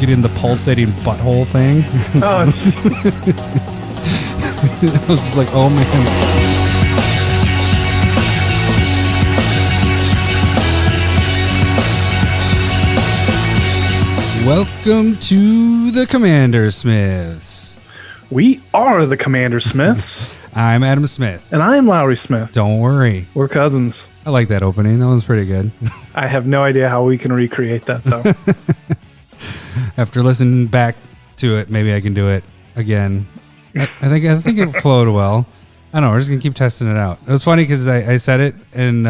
in the pulsating butthole thing. Oh, I was just like, oh man. Welcome to the CommanderSmiths. we are the CommanderSmiths. I'm Adam Smith. And I'm Lowery Smith. Don't worry. We're cousins. I like that opening. That one's pretty good. I have no idea how we can recreate that, though. After listening back to it, maybe I can do it again. I think it flowed well. I don't know. We're just going to keep testing it out. It was funny because I said it, and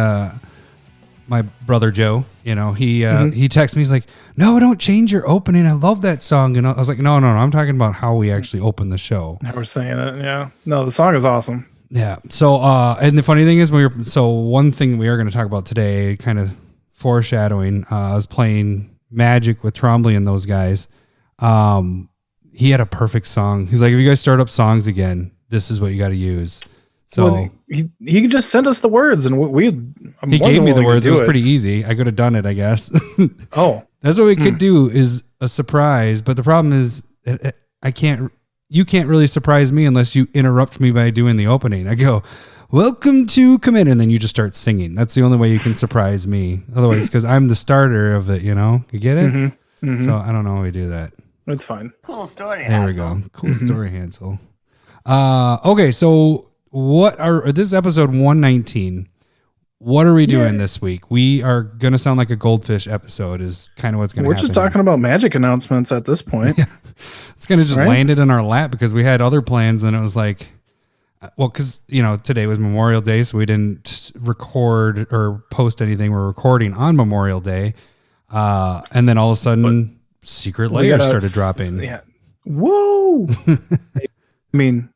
my brother Joe, he texted me. He's like, no, don't change your opening. I love that song. And I was like, no. I'm talking about how we actually open the show. Now we're saying it, yeah. No, the song is awesome. Yeah. So, and the funny thing is, one thing we are going to talk about today, kind of foreshadowing, I was playing Magic with Trombley and those guys. He had a perfect song. He's like, if you guys start up songs again, this is what you got to use. So he could just send us the words, and he gave me the words. It was pretty easy. I could have done it, I guess. Oh, that's what we could do, is a surprise. But the problem is, you can't really surprise me unless you interrupt me by doing the opening. I go, welcome to Commander, and then you just start singing. That's the only way you can surprise me. Otherwise, because I'm the starter of it, you get it? Mm-hmm. Mm-hmm. So I don't know how we do that. It's fine. Cool story, There we go. Cool story, Hansel. Okay, so this is episode 119. What are we doing this week? We are going to sound like a goldfish episode is kind of what's going to happen. We're just talking about Magic announcements at this point. Yeah. It's going to just landed in our lap because we had other plans, and it was like, well, because, today was Memorial Day, so we didn't record or post anything. We're recording on Memorial Day. And then all of a sudden, Secret Lair started dropping. Yeah. Whoa! I mean,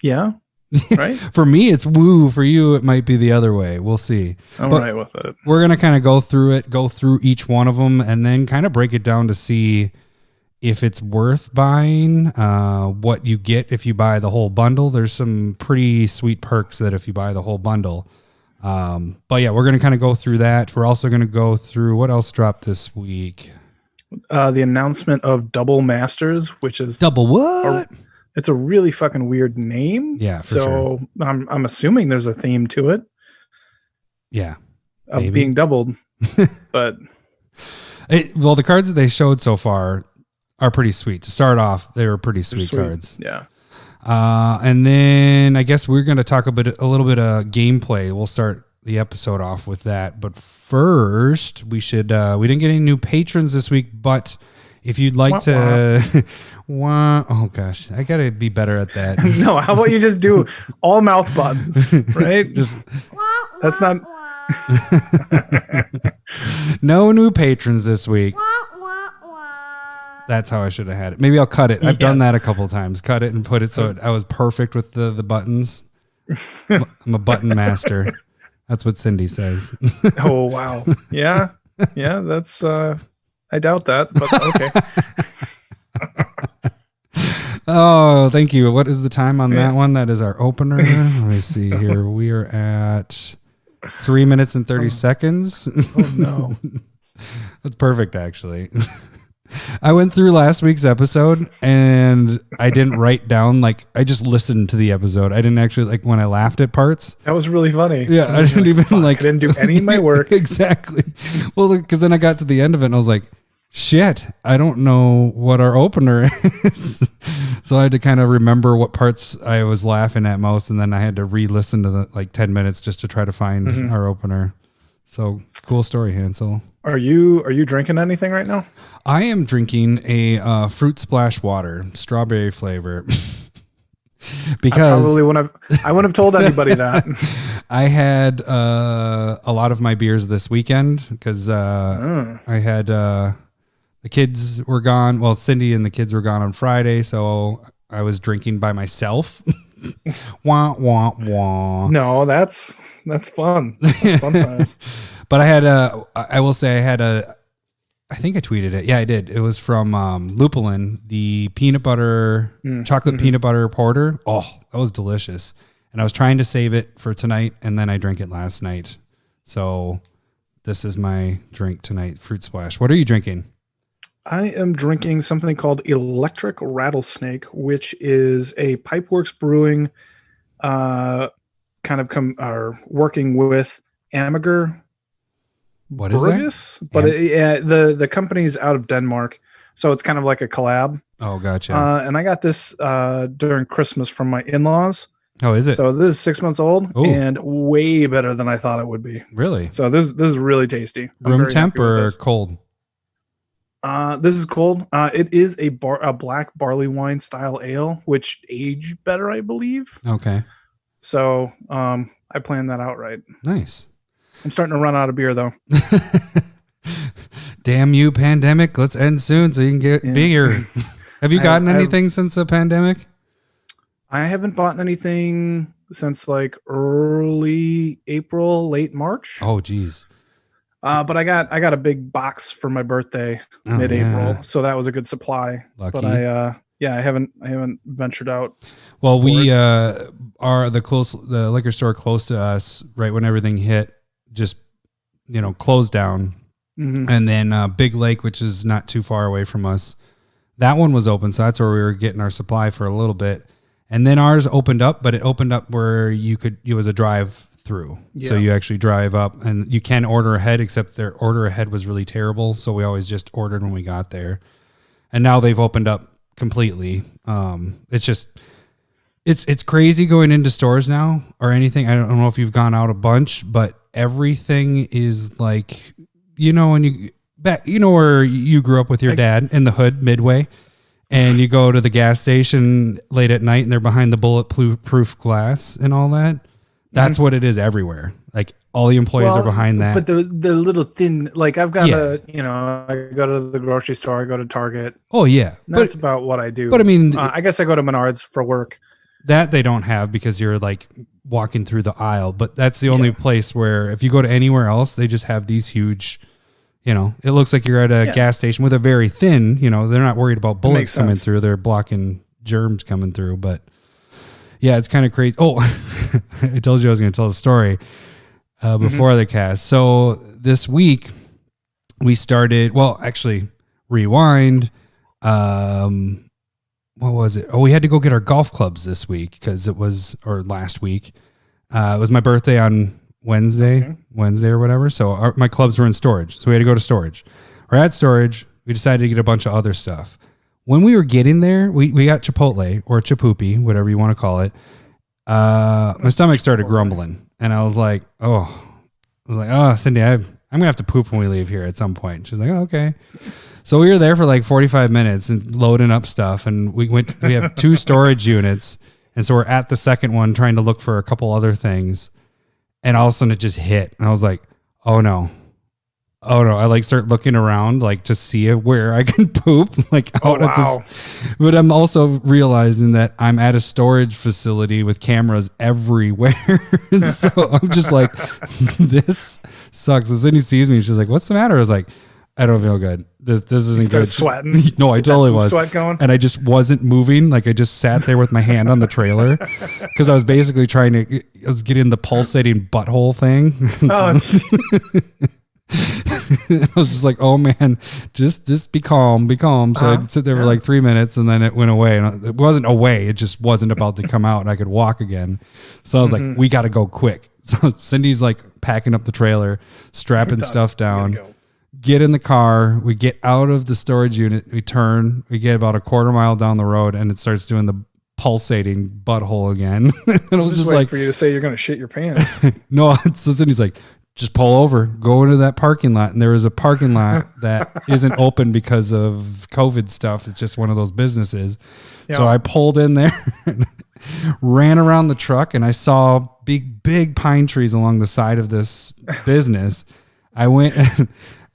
yeah. Right? For me, it's woo. For you, it might be the other way. We'll see. I'm right with it. We're going to kind of go through each one of them, and then kind of break it down to see if it's worth buying, what you get if you buy the whole bundle. There's some pretty sweet perks that if you buy the whole bundle. But yeah, we're going to kind of go through that. We're also going to go through what else dropped this week. The announcement of Double Masters, which is Double what? It's a really fucking weird name. Yeah, for sure. I'm assuming there's a theme to it. Yeah, of being doubled. But the cards that they showed so far are pretty sweet. To start off, they were pretty sweet cards. Yeah. And then I guess we're going to talk a little bit of gameplay. We'll start the episode off with that. But first, we should. We didn't get any new patrons this week, but if you'd like to, oh gosh, I gotta be better at that. No, how about you just do all mouth buttons, right? That's not. No new patrons this week. That's how I should have had it. Maybe I'll cut it. I've done that a couple of times. Cut it and put it so I was perfect with the buttons. I'm a button master. That's what Cindy says. Oh wow, yeah. That's. I doubt that, but okay. Oh, thank you. What is the time on that one? That is our opener. Let me see here. We are at 3 minutes and 30 seconds. Oh, no. That's perfect, actually. I went through last week's episode, and I didn't write down, I just listened to the episode. I didn't actually, when I laughed at parts. That was really funny. Yeah, I didn't even, I didn't do any of my work. Exactly. Well, because then I got to the end of it, and I was like, shit, I don't know what our opener is. So I had to kind of remember what parts I was laughing at most, and then I had to re-listen to the 10 minutes just to try to find our opener. So cool story, Hansel. Are you drinking anything right now? I am drinking a fruit splash water, strawberry flavor. Because I wouldn't have told anybody that. I had a lot of my beers this weekend because I had the kids were gone. Well, Cindy and the kids were gone on Friday, so I was drinking by myself. Wah wah wah. No, that's fun. That's fun times. But I will say I think I tweeted it. Yeah, I did. It was from Lupulin, the peanut butter, chocolate peanut butter porter. Oh, that was delicious. And I was trying to save it for tonight, and then I drank it last night. So this is my drink tonight, Fruit Splash. What are you drinking? I am drinking something called Electric Rattlesnake, which is a Pipeworks Brewing, kind of working with Amager What is that? Burgess, but the company's out of Denmark, so it's kind of like a collab. Oh, gotcha. And I got this during Christmas from my in-laws. Oh, is it? So this is 6 months old. Ooh. And way better than I thought it would be. Really? So this is really tasty. Room temp or cold? This is cold. It is a black barley wine style ale, which aged better, I believe. Okay. So I planned that out right. Nice. I'm starting to run out of beer though. Damn you, pandemic! Let's end soon so you can get beer. Have you gotten anything since the pandemic? I haven't bought anything since like early April, late March. Oh, geez. But I got a big box for my birthday mid-April, so that was a good supply. Lucky. But I haven't ventured out. Well, we are the liquor store close to us right when everything hit, just closed down. Mm-hmm. And then Big Lake, which is not too far away from us, that one was open, so that's where we were getting our supply for a little bit. And then ours opened up, but it opened up where it was a drive through. Yeah. So you actually drive up and you can order ahead, except their order ahead was really terrible. So we always just ordered when we got there. And now they've opened up completely. It's crazy going into stores now or anything. I don't know if you've gone out a bunch, but everything is like, when where you grew up with your dad in the hood Midway, and you go to the gas station late at night and they're behind the bulletproof glass and all that. That's what it is everywhere. Like all the employees are behind that. But the little thin, like I've got I go to the grocery store, I go to Target. Oh yeah. That's about what I do. But I mean, I guess I go to Menards for work. That they don't have because you're like walking through the aisle, but that's the only place where if you go to anywhere else, they just have these huge, it looks like you're at a gas station with a very thin, they're not worried about bullets coming through. They're blocking germs coming through, but yeah, it's kind of crazy. Oh, I told you I was going to tell the story before the cast. So this week we started, rewind. What was it? Oh, we had to go get our golf clubs this week or last week. It was my birthday on Wednesday or whatever. So my clubs were in storage. So we had to go to storage. We're at storage. We decided to get a bunch of other stuff. When we were getting there, we got Chipotle or Chipoopy, whatever you want to call it. My stomach started grumbling and I was like, Cindy, I'm going to have to poop when we leave here at some point. She's like, oh, okay. So we were there for like 45 minutes and loading up stuff. And we have 2 storage units. And so we're at the second one trying to look for a couple other things. And all of a sudden it just hit. And I was like, oh no. I like start looking around like to see where I can poop like out at this. But I'm also realizing that I'm at a storage facility with cameras everywhere. So I'm just like, this sucks. And Sydney sees me and she's like, what's the matter? I was like, I don't feel good. This isn't good. Sweating. No, I totally was. Sweat going. And I just wasn't moving. Like I just sat there with my hand on the trailer because I was basically I was getting the pulsating butthole thing. I was just like, oh man, just be calm. So I'd sit there for like 3 minutes and then it went away. And it wasn't away. It just wasn't about to come out and I could walk again. So I was like, we got to go quick. So Cindy's like packing up the trailer, strapping stuff down. Get in the car, we get out of the storage unit, we turn, we get about a quarter mile down the road and it starts doing the pulsating butthole again. And I was just like, for you to say you're going to shit your pants. No, so Cindy's like, just pull over, go into that parking lot. And there is a parking lot that isn't open because of COVID stuff. It's just one of those businesses. Yeah. So I pulled in there, ran around the truck and I saw big pine trees along the side of this business. I went and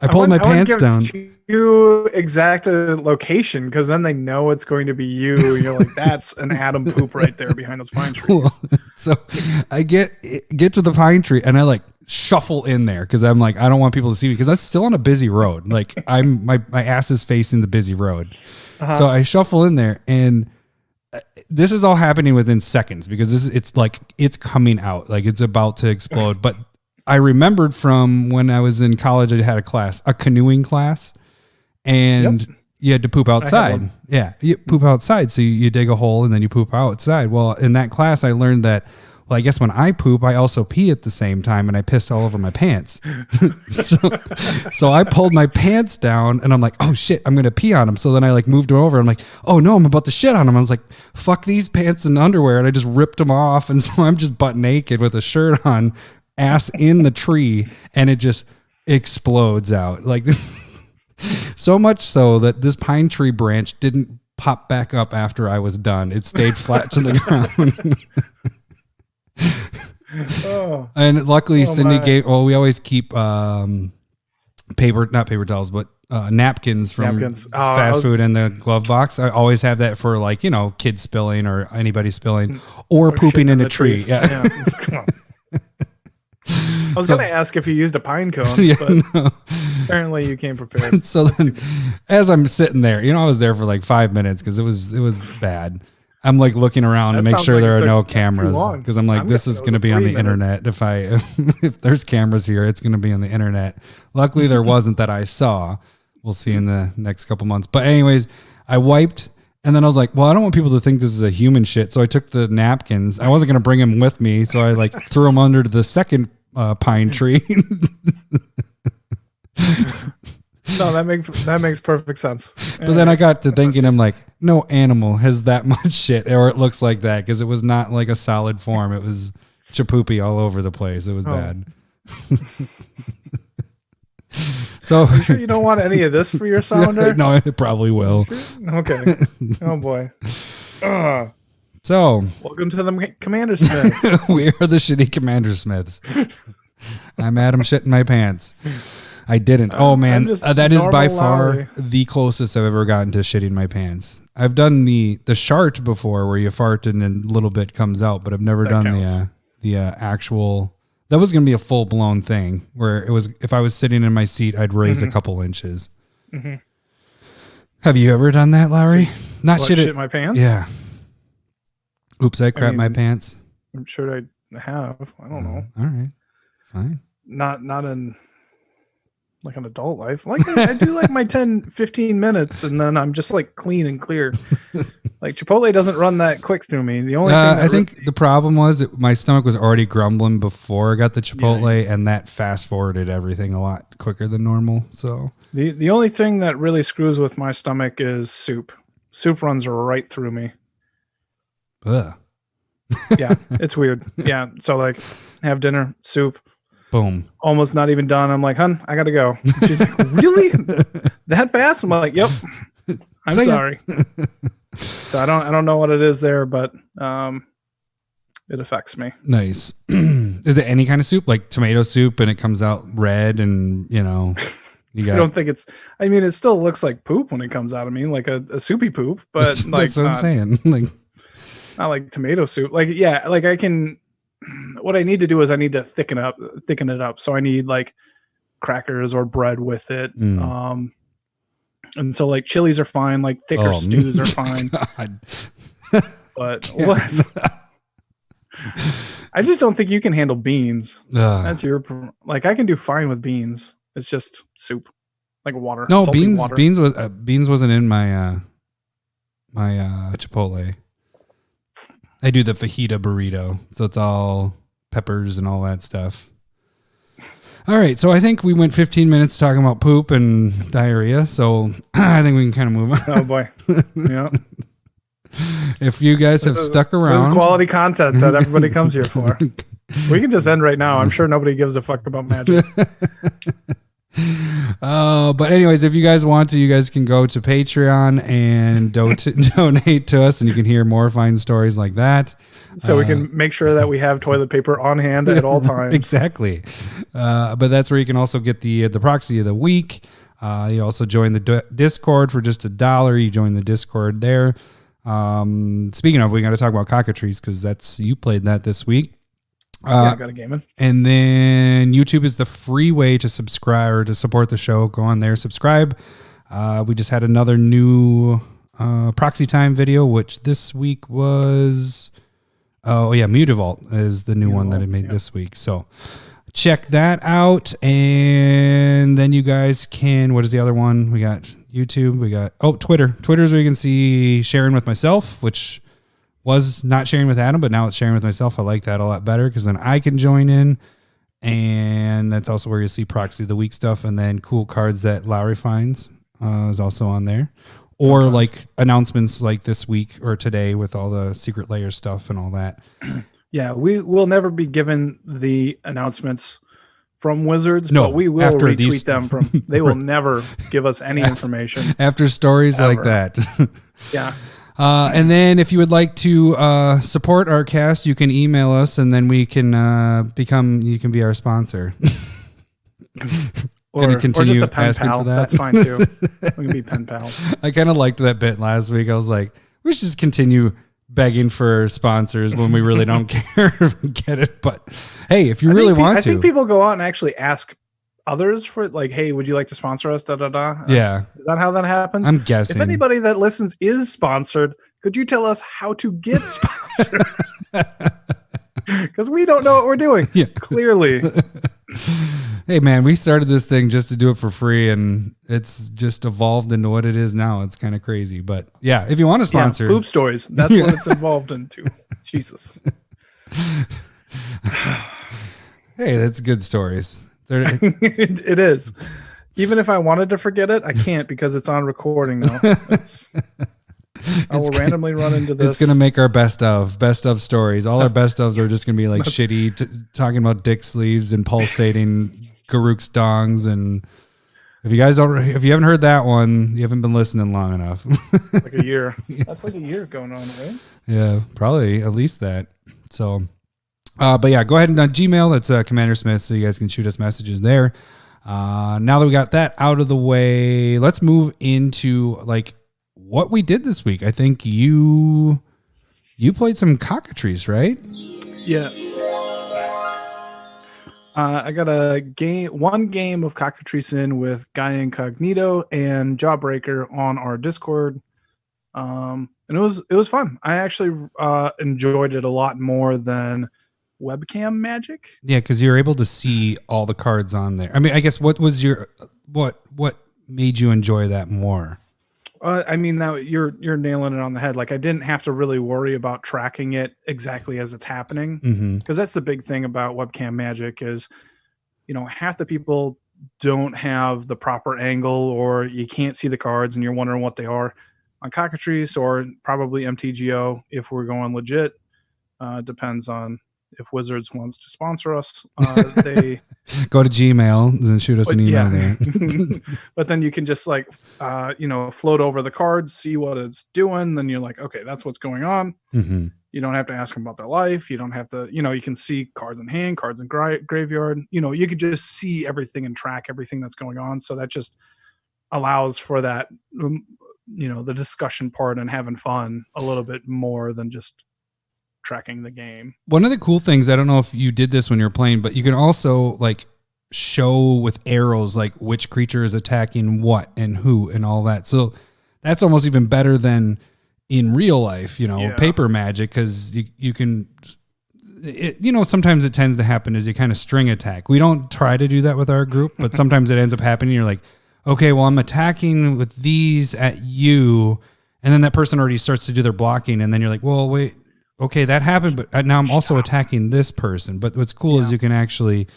I pulled my pants down. You exact location because then they know it's going to be you. You're like, that's an Adam poop right there behind those pine trees. Well, so I get to the pine tree and I like shuffle in there because I'm like, I don't want people to see me because I'm still on a busy road. Like my ass is facing the busy road. So I shuffle in there and this is all happening within seconds because it's coming out like it's about to explode. But I remembered from when I was in college, I had a canoeing class, and you had to poop outside. Yeah, you poop outside. So you dig a hole and then you poop outside. Well, in that class, I learned that, well, I guess when I poop, I also pee at the same time, and I pissed all over my pants. so I pulled my pants down, and I'm like, oh shit, I'm going to pee on them. So then I like moved them over. I'm like, oh no, I'm about to shit on them. I was like, fuck these pants and underwear. And I just ripped them off. And so I'm just butt naked with a shirt on, ass in the tree, and it just explodes out. Like, so much so that this pine tree branch didn't pop back up after I was done. It stayed flat to the ground. And luckily Cindy gave, well, we always keep not paper towels, but napkins from fast food in the glove box. I always have that for, like, kids spilling or anybody spilling or pooping in a tree. Yeah. I was going to ask if you used a pine cone, but apparently you came prepared. So then, as I'm sitting there, I was there for like 5 minutes because it was bad. I'm like looking around to make sure there are no cameras, because I'm like, this is going to be on the internet. If there's cameras here, it's going to be on the internet. Luckily there wasn't that I saw. We'll see in the next couple months. But anyways, I wiped, and then I was like, well, I don't want people to think this is a human shit. So I took the napkins. I wasn't going to bring them with me. So I like threw them under the second pine tree. No, that makes perfect sense. But then I got to thinking, I'm like, no animal has that much shit, or it looks like that, because it was not like a solid form. It was chapoopy all over the place. It was bad. So, are you sure you don't want any of this for your sounder? No, it probably will. Sure? Okay. Oh boy. So, welcome to the CommanderSmiths. We are the shitty CommanderSmiths. I'm Adam shitting my pants. I didn't. Oh man, that is by far Lowery. The closest I've ever gotten to shitting my pants. I've done the shart before, where you fart and then a little bit comes out, but I've never done the actual. That was going to be a full blown thing where it was. If I was sitting in my seat, I'd raise a couple inches. Mm-hmm. Have you ever done that, Lowery? Not shit my pants. Yeah. Oops, I crapped my pants. I'm sure I have. I don't know. All right, fine. Not in. Like an adult life. Like I do like my 10, 15 minutes, and then I'm just like clean and clear. Like Chipotle doesn't run that quick through me. The only thing I think the problem was my stomach was already grumbling before I got the Chipotle, and that fast forwarded everything a lot quicker than normal. So the only thing that really screws with my stomach is soup. Soup runs right through me. Ugh. Yeah, it's weird. Yeah, so like have dinner, soup. Boom. Almost not even done. I'm like, hun, I gotta go. She's like, really? That fast? I'm like, yep. I'm sorry. So I don't know what it is there, but it affects me. Nice. Is it any kind of soup, like tomato soup, and it comes out red, and you got. I don't think it's. I mean, it still looks like poop when it comes out of me, like a soupy poop. But that's what I'm saying. Like, not like tomato soup. Like, yeah, like I can. What I need to do is I need to thicken it up. So I need like crackers or bread with it. And so like chilies are fine. Like thicker stews are fine. But what? I just don't think you can handle beans. That's your, like I can do fine with beans. It's just soup, like water. No, beans wasn't in my, my Chipotle. I do the fajita burrito, so it's all peppers and all that stuff. All right, so I think we went 15 minutes talking about poop and diarrhea, so I think we can kind of move on. Oh, boy. Yeah. If you guys have stuck around. This is quality content that everybody comes here for. We can just end right now. I'm sure nobody gives a fuck about magic. But anyways, if you guys want to, you guys can go to Patreon and donate to us, and you can hear more fine stories like that. So we can make sure that we have toilet paper on hand at all times. Exactly. But that's where you can also get the Proxy of the Week. You also join the Discord for just $1. You join the Discord there. Speaking of, we got to talk about cockatrice, because you played that this week. I got a game in. And then YouTube is the free way to subscribe or to support the show. Go on there, subscribe. We just had another new Proxy Time video, which this week was, Mutavault is the new one that I made this week. So check that out. And then you guys can, what is the other one? We got YouTube. We got Twitter. Twitter's where you can see sharing with myself, which was not sharing with Adam, but now it's sharing with myself. I like that a lot better because then I can join in. And that's also where you see Proxy of the Week stuff, and then cool cards that Lowery finds is also on there. Or like announcements like this week or today with all the Secret Lair stuff and all that. Yeah, we will never be given the announcements from Wizards, but we will retweet them from. They will never give us any information after stories ever. like that. Yeah. And then if you would like to support our cast, you can email us, and then we can you can be our sponsor. Or just a pen pal. That's fine too. We can be pen pals. I kind of liked that bit last week. I was like, we should just continue begging for sponsors when we really don't care if we get it. But hey, if you really want to. I think people go out and actually ask others for like, hey, would you like to sponsor us? Da da da. Yeah. Is that how that happens? I'm guessing. If anybody that listens is sponsored, could you tell us how to get sponsored? Because we don't know what we're doing. Yeah. Clearly. Hey man, we started this thing just to do it for free, and it's just evolved into what it is now. It's kind of crazy, but yeah, if you want to sponsor, poop stories. That's what it's evolved into. Jesus. Hey, that's good stories. It is. Even if I wanted to forget it, I can't because it's on recording now. I will randomly run into this. It's going to make our best of stories. All our best ofs are just going to be like shitty, talking about dick sleeves and pulsating Garuk's dongs. And if you haven't heard that one, you haven't been listening long enough. Like a year. That's like a year going on, right? Yeah, probably at least that. So, but yeah, go ahead and Gmail. That's CommanderSmiths, so you guys can shoot us messages there. Now that we got that out of the way, let's move into like what we did this week. I think you played some cockatrice, right? Yeah. I got one game of cockatrice in with Guy Incognito and Jawbreaker on our Discord. And it was fun. I actually enjoyed it a lot more than webcam magic. Yeah, because you're able to see all the cards on there. I mean, I guess what made you enjoy that more? I mean, now you're nailing it on the head. Like, I didn't have to really worry about tracking it exactly as it's happening, because that's the big thing about webcam magic is, half the people don't have the proper angle, or you can't see the cards and you're wondering what they are. On cockatrice or probably MTGO, if we're going legit, depends on if Wizards wants to sponsor us. They go to Gmail and shoot us an email there. But then you can just float over the cards, see what it's doing. Then you're like, okay, that's what's going on. Mm-hmm. You don't have to ask them about their life. You don't have to, you can see cards in hand, cards in graveyard. You can just see everything and track everything that's going on. So that just allows for that, the discussion part and having fun a little bit more than just tracking the game. One of the cool things, I don't know if you did this when you were playing, but you can also like show with arrows like which creature is attacking what and who and all that. So that's almost even better than in real life, paper magic, because you can, sometimes it tends to happen is you kind of string attack. We don't try to do that with our group, but sometimes it ends up happening. You're like, okay, well, I'm attacking with these at you, and then that person already starts to do their blocking, and then you're like, well, wait, okay, that happened, but now I'm also attacking this person. But what's cool is you can actually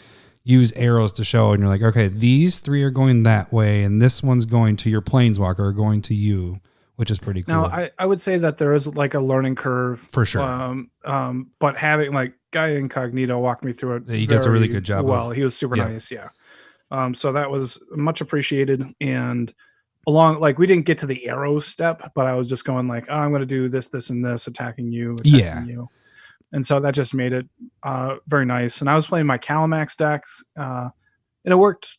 use arrows to show, and you're like, okay, these three are going that way, and this one's going to your planeswalker or going to you, which is pretty cool. Now, I would say that there is like a learning curve. For sure. But having like Guy Incognito walk me through it. He does a really good job. Well, he was super nice, yeah. So that was much appreciated. And we didn't get to the arrow step, but I was just going like, I'm going to do this, this, and this, attacking you. You. And so that just made it very nice. And I was playing my Calamax decks, and it worked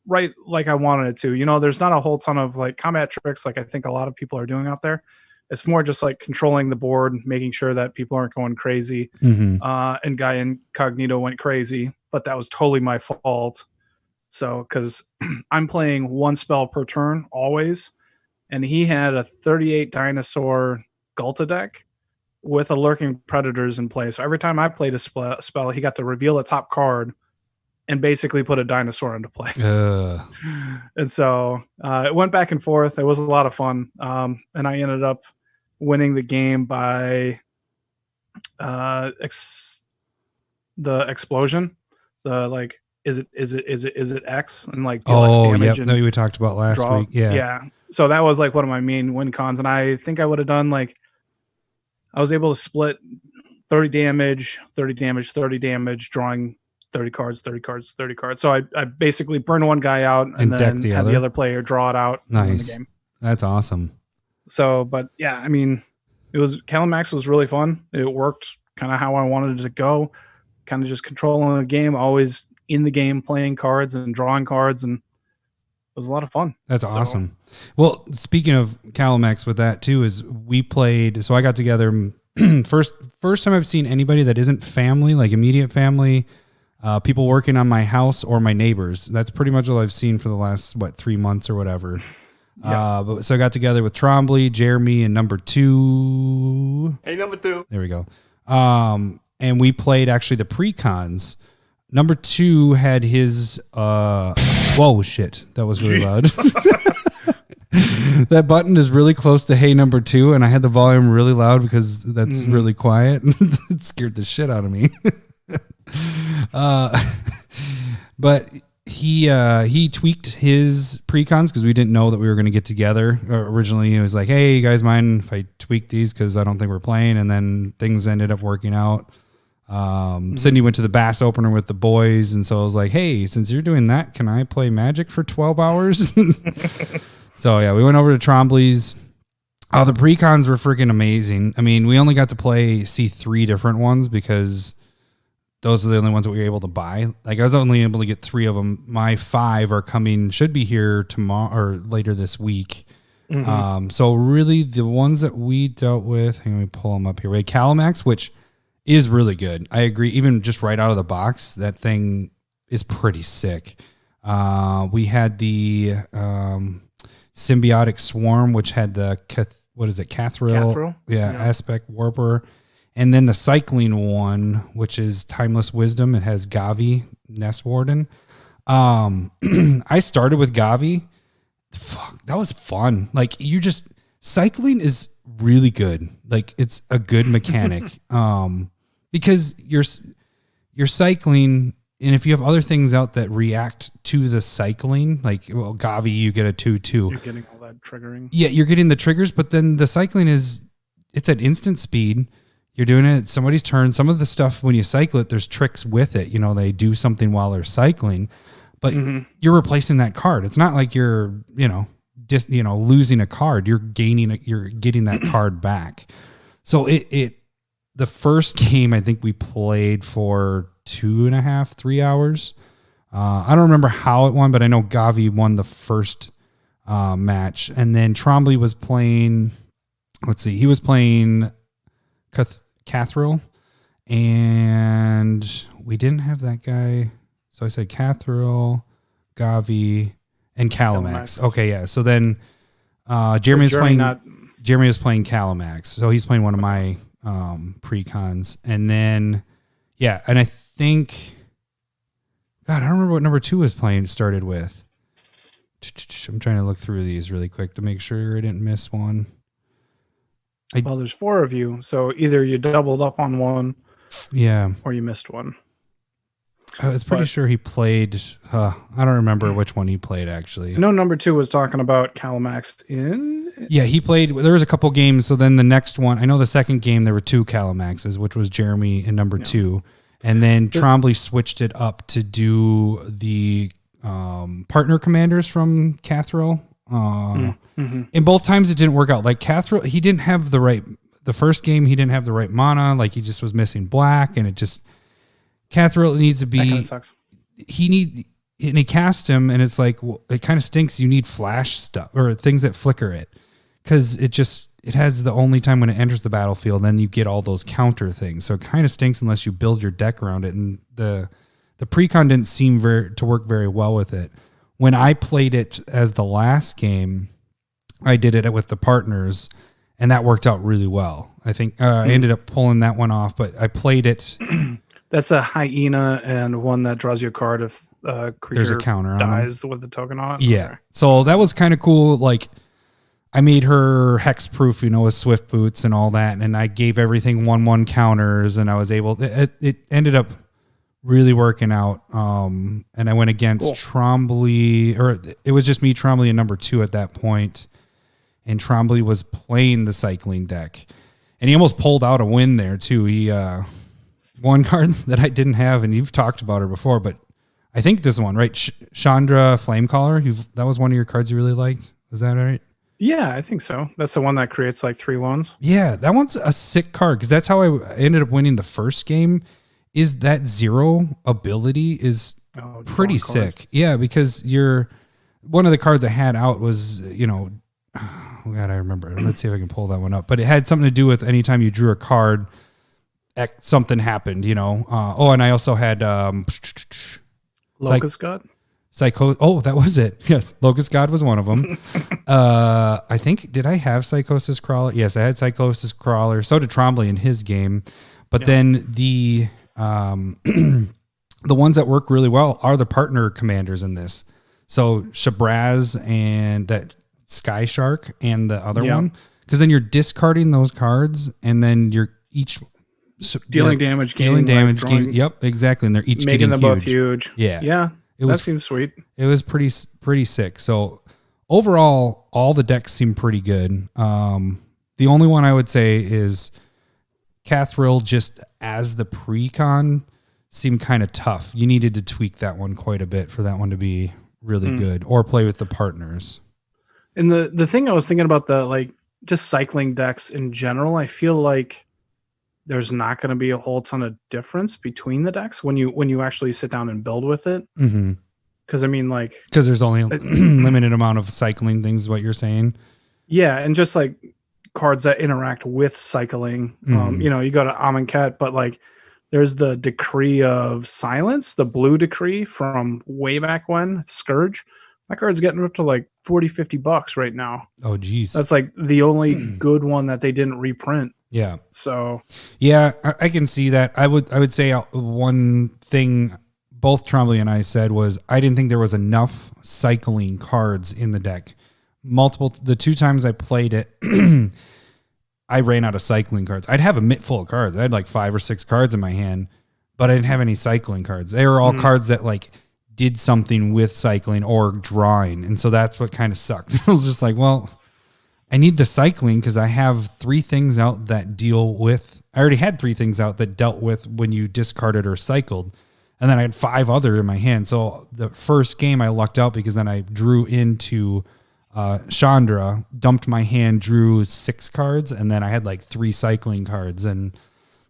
right like I wanted it to. There's not a whole ton of like combat tricks like I think a lot of people are doing out there. It's more just like controlling the board, making sure that people aren't going crazy. Mm-hmm. And Guy Incognito went crazy, but that was totally my fault. So, because I'm playing one spell per turn always, and he had a 38 dinosaur Gulta deck with a lurking predators in play. So every time I played a spell, he got to reveal a top card and basically put a dinosaur into play. And so it went back and forth. It was a lot of fun. And I ended up winning the game by the explosion. The like, is it X and like deal X damage? That we talked about last week. Yeah. So that was like one of my main win cons, and I think I would have done like, I was able to split 30 damage, 30 damage, 30 damage, drawing 30 cards, 30 cards, 30 cards. So I basically burn one guy out and then have the other player draw it out. Nice. The game. That's awesome. So, but yeah, I mean, Calamax was really fun. It worked kind of how I wanted it to go. Kind of just controlling the game, always in the game, playing cards and drawing cards, and it was a lot of fun. That's awesome. Well, speaking of Calamax with that too, is we played, so I got together first time I've seen anybody that isn't family, like immediate family, people working on my house or my neighbors. That's pretty much all I've seen for the last 3 months or whatever. Yeah. So I got together with Trombley, Jeremy, and number 2. Hey, number 2. There we go. And we played actually the pre-cons. Number 2 had his whoa, shit. That was really loud. That button is really close to hey number 2, and I had the volume really loud because that's really quiet. It scared the shit out of me. But he tweaked his precons because we didn't know that we were going to get together. Originally, he was like, "Hey, you guys mind if I tweak these because I don't think we're playing?" And then things ended up working out. Sydney went to the bass opener with the boys, and so I was like, "Hey, since you're doing that, can I play Magic for 12 hours?" So yeah, we went over to Trombley's. Oh, the precons were freaking amazing. I mean, we only got to see 3 different ones because those are the only ones that we were able to buy. Like I was only able to get 3 of them. My 5 should be here tomorrow or later this week. So really the ones that we dealt with, hang on, let me pull them up here. We had Calamax, which is really good. I agree. Even just right out of the box, that thing is pretty sick. We had the Symbiotic Swarm, which had the Cathril? Yeah, Aspect Warper. And then the Cycling one, which is Timeless Wisdom. It has Gavi, Nest Warden. I started with Gavi. Fuck, that was fun. Like cycling is really good. Like it's a good mechanic. Because you're cycling, and if you have other things out that react to the cycling, like Gavi, you get a 2/2. You're getting all that triggering. Yeah, you're getting the triggers, but then the cycling it's at instant speed. You're doing it at somebody's turn. Some of the stuff when you cycle it, there's tricks with it. They do something while they're cycling, but you're replacing that card. It's not like you're, losing a card. You're getting that card back. So the first game I think we played for 2.5, 3 hours. I don't remember how it won, but I know Gavi won the first match, and then Trombley was playing. Let's see, he was playing Cathril, and we didn't have that guy. So I said Cathril, Gavi, and Calamax. Okay, yeah. So then Jeremy was playing Calamax. So he's playing one of my precons, and then and I think I don't remember what number 2 was started with. I'm trying to look through these really quick to make sure I didn't miss one. Well, there's 4 of you, so either you doubled up on one, or you missed one. I was pretty sure he played. I don't remember which one he played actually. I know number 2 was talking about Calamax in. Yeah, he played. There was a couple games. So then the next one, I know the second game there were 2 Calamaxes, which was Jeremy and number 2, and then Trombley switched it up to do the partner commanders from Cathril. And both times it didn't work out. Like Cathril, he didn't have the first game, he didn't have the right mana. Like he just was missing black, and Cathril needs to be. That kind of sucks. And he cast him, and it's like, well, it kind of stinks. You need flash stuff or things that flicker it, because it has the only time when it enters the battlefield, then you get all those counter things. So it kind of stinks unless you build your deck around it. And the precon didn't seem to work very well with it. When I played it as the last game, I did it with the partners, and that worked out really well. I think I ended up pulling that one off, but I played it That's a hyena and one that draws you a card if creature There's a counter on dies with the token on it. Yeah. Okay. So that was kind of cool. Like, I made her hex proof, with Swift boots and all that. And I gave everything 1/1 counters, and I was able to, it ended up really working out. And I went against Trombley, or it was just me, Trombley, and number 2 at that point. And Trombley was playing the cycling deck. And he almost pulled out a win there too. He, one card that I didn't have, and you've talked about her before, but I think this one, right? Chandra Flamecaller. That was one of your cards you really liked. Was that right? Yeah, I think so. That's the one that creates like 3/1s. Yeah, that one's a sick card because that's how I ended up winning the first game. Is that 0 ability is pretty sick. Yeah, because one of the cards I had out was, oh God, I remember. Let's see if I can pull that one up. But it had something to do with anytime you drew a card, something happened, and I also had Locust God? That was it. Yes, Locust God was one of them. I think, did I have Psychosis Crawler? Yes, I had Psychosis Crawler. So did Trombley in his game. But then the ones that work really well are the partner commanders in this. So Shabraz and that Sky Shark and the other one. Because then you're discarding those cards, and then you're each dealing damage. Yep, exactly. And they're each making them huge. both huge. Yeah. That seems sweet. It was pretty sick. So overall, all the decks seem pretty good. The only one I would say is Cathril, just as the pre-con, seemed kind of tough. You needed to tweak that one quite a bit for that one to be really good, or play with the partners. And the thing I was thinking about, just cycling decks in general, I feel like there's not going to be a whole ton of difference between the decks when you actually sit down and build with it. Mm-hmm. Because because there's only a limited amount of cycling things, is what you're saying. Yeah, and just like cards that interact with cycling. You go to Amonkhet, but there's the Decree of Silence, the blue decree from way back when, Scourge. That card's getting up to $40, $50 right now. Oh, geez. That's the only good one that they didn't reprint. Yeah. So yeah, I can see that. I would say one thing both Trombley and I said was I didn't think there was enough cycling cards in the deck. The 2 times I played it, I ran out of cycling cards. I'd have a mitt full of cards. I had 5 or 6 cards in my hand, but I didn't have any cycling cards. They were all cards that did something with cycling or drawing. And so that's what kind of sucked. I was just well, I need the cycling because I have 3 things out that deal with, I already had 3 things out that dealt with when you discarded or cycled. And then I had 5 other in my hand. So the first game I lucked out because then I drew into Chandra, dumped my hand, drew 6 cards. And then I had 3 cycling cards. And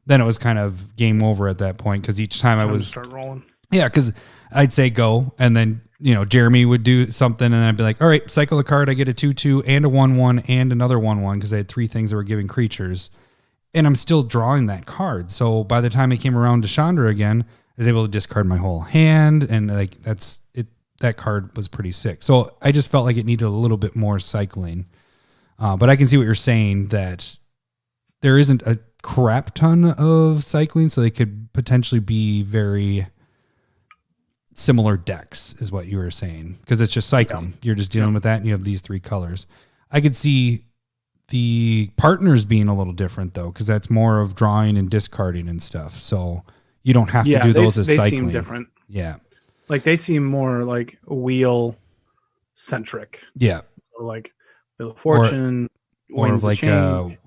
then it was kind of game over at that point. Cause each time I was start rolling. Yeah. Cause I'd say go. And then, Jeremy would do something and I'd be like, all right, cycle a card. I get a 2/2 and a 1/1 and another 1/1 because I had 3 things that were giving creatures. And I'm still drawing that card. So by the time it came around to Chandra again, I was able to discard my whole hand. And that's it. That card was pretty sick. So I just felt like it needed a little bit more cycling. But I can see what you're saying, that there isn't a crap ton of cycling. So they could potentially be very similar decks is what you were saying, because it's just cycling. You're just dealing with that and you have these 3 colors. I could see the partners being a little different though, because that's more of drawing and discarding and stuff. So you don't have to do those as cycling. They seem different. Yeah. They seem more wheel centric. Yeah. So Wheel of Fortune, or of a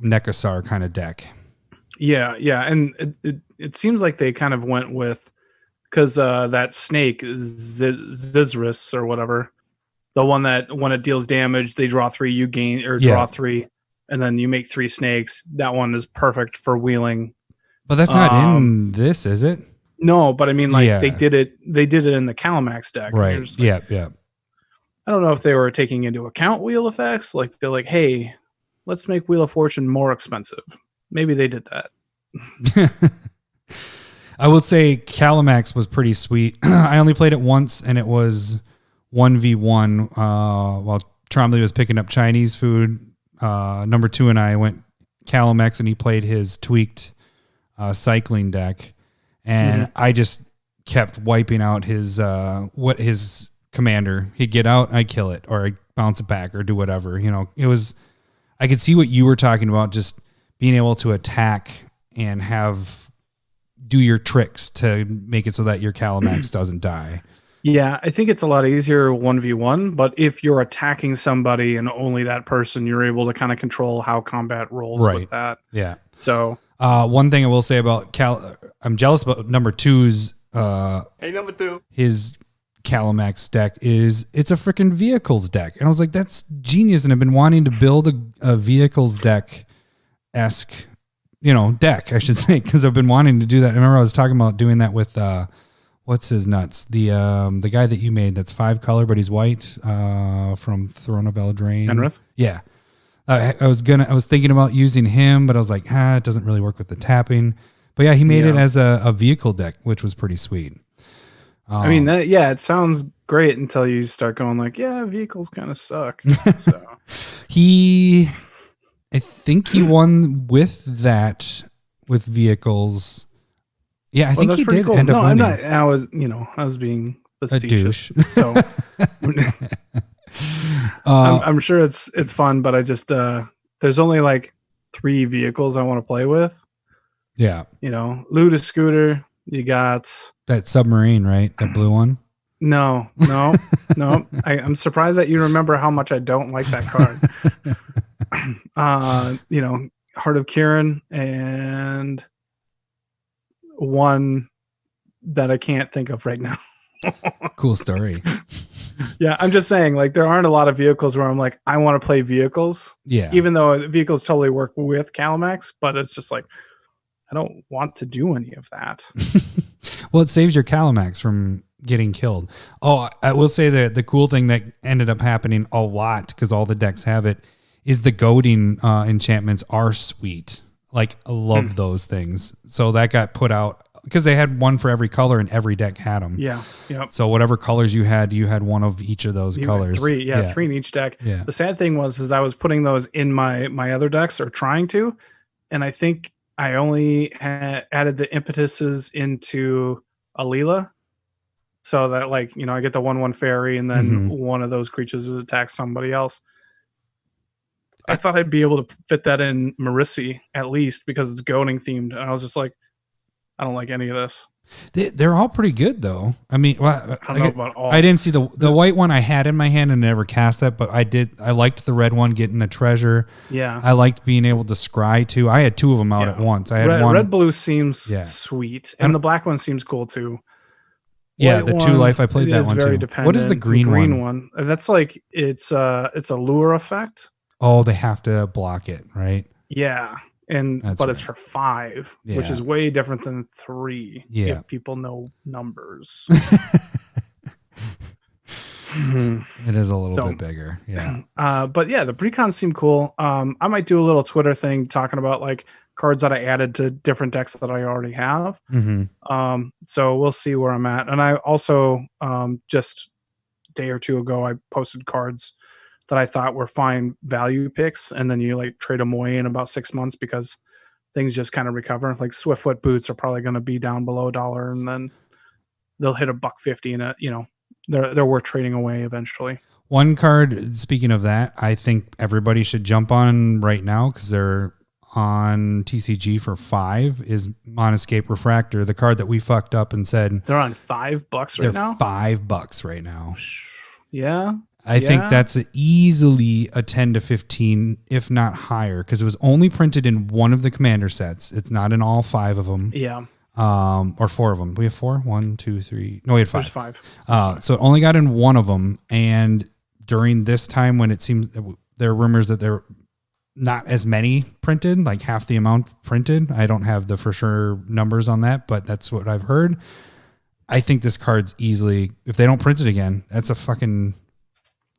Nekasar kind of deck. Yeah. Yeah. And it seems like they kind of went with, because that snake, Zizris or whatever, the one that when it deals damage, they draw 3, you gain, or draw 3, and then you make 3 snakes. That one is perfect for wheeling. But that's not in this, is it? No, but I mean, they did it in the Calamax deck. Right. Yeah. I don't know if they were taking into account wheel effects. They're hey, let's make Wheel of Fortune more expensive. Maybe they did that. I will say Calamax was pretty sweet. I only played it once, and it was 1v1 while Trombley was picking up Chinese food. Number 2 and I went Calamax, and he played his tweaked cycling deck. and I just kept wiping out his his commander. He'd get out, I'd kill it, or I'd bounce it back, or do whatever. It was. I could see what you were talking about, just being able to attack and do your tricks to make it so that your Calamax doesn't die. Yeah, I think it's a lot easier 1v1, but if you're attacking somebody and only that person, you're able to kind of control how combat rolls with that. Yeah. So one thing I will say about I'm jealous about number 2's hey, number 2. His Calamax deck it's a freaking vehicles deck. And I was like, that's genius. And I've been wanting to build a vehicles deck-esque, deck, I should say, because I've been wanting to do that. I remember I was talking about doing that with what's his nuts? The guy that you made that's 5 color, but he's white, from Throne of Eldraine. Penrith? Yeah. I was thinking about using him, but I was like, it doesn't really work with the tapping. But yeah, he made it as a vehicle deck, which was pretty sweet. I mean, it sounds great until you start going like, vehicles kind of suck. So. I think he won with vehicles. Yeah, I think he did cool. end up winning. I was being facetious. A douche. So I'm sure it's fun, but I just there's only like 3 vehicles I want to play with. Yeah. Loot a scooter. You got that submarine, right? That blue one? No. I'm surprised that you remember how much I don't like that card. Heart of Kirin and one that I can't think of right now. Cool story. Yeah, I'm just saying, like, there aren't a lot of vehicles where I'm like, I want to play vehicles. Yeah. Even though vehicles totally work with Calamax, but it's just like, I don't want to do any of that. Well, it saves your Calamax from getting killed. Oh, I will say that the cool thing that ended up happening a lot, because all the decks have it, is the goading enchantments are sweet. Like, I love those things. So that got put out because they had one for every color and every deck had them. Yeah. Yep. So whatever colors you had one of each of those colors. 3. Yeah, 3 in each deck. Yeah. The sad thing was I was putting those in my other decks, or trying to, and I think I only added the impetuses into Alila, so that I get the 1/1 fairy, and then one of those creatures attacks somebody else. I thought I'd be able to fit that in Marissi at least because it's goading themed, and I was just like, I don't like any of this. They're all pretty good though. I mean, I don't know about all. I didn't see the white one I had in my hand and never cast that, but I liked the red one getting the treasure. Yeah. I liked being able to scry too. I had 2 of them out at once. I had one. Red blue seems sweet, and the black one seems cool too. Yeah, White the one 2 life, I played that one very too. Dependent. What is the green one? That's like it's a lure effect. Oh, they have to block it, right? Yeah. But it's for 5, which is way different than 3. Yeah. If people know numbers. It is a little bit bigger. Yeah. But yeah, the precons seem cool. I might do a little Twitter thing talking about like cards that I added to different decks that I already have. So we'll see where I'm at. And I also just a day or 2 ago, I posted cards that I thought were fine value picks, and then you like trade them away in about 6 months because things just kind of recover. Like Swiftfoot boots are probably going to be down below $1, and then they'll hit $1.50, and they're worth trading away eventually. One card, speaking of that, I think everybody should jump on right now because they're on TCG for 5 is Monescape Refractor, the card that we fucked up and said they're on $5 right now. $5 right now. Yeah. I think that's easily a 10 to 15, if not higher, because it was only printed in one of the commander sets. It's not in all 5 of them. Yeah. Or 4 of them. We have 4? 1, 2, 3. No, we had 5. There's 5. So it only got in one of them. And during this time when it seems there are rumors that there are not as many printed, like half the amount printed. I don't have the for sure numbers on that, but that's what I've heard. I think this card's easily, if they don't print it again, that's a fucking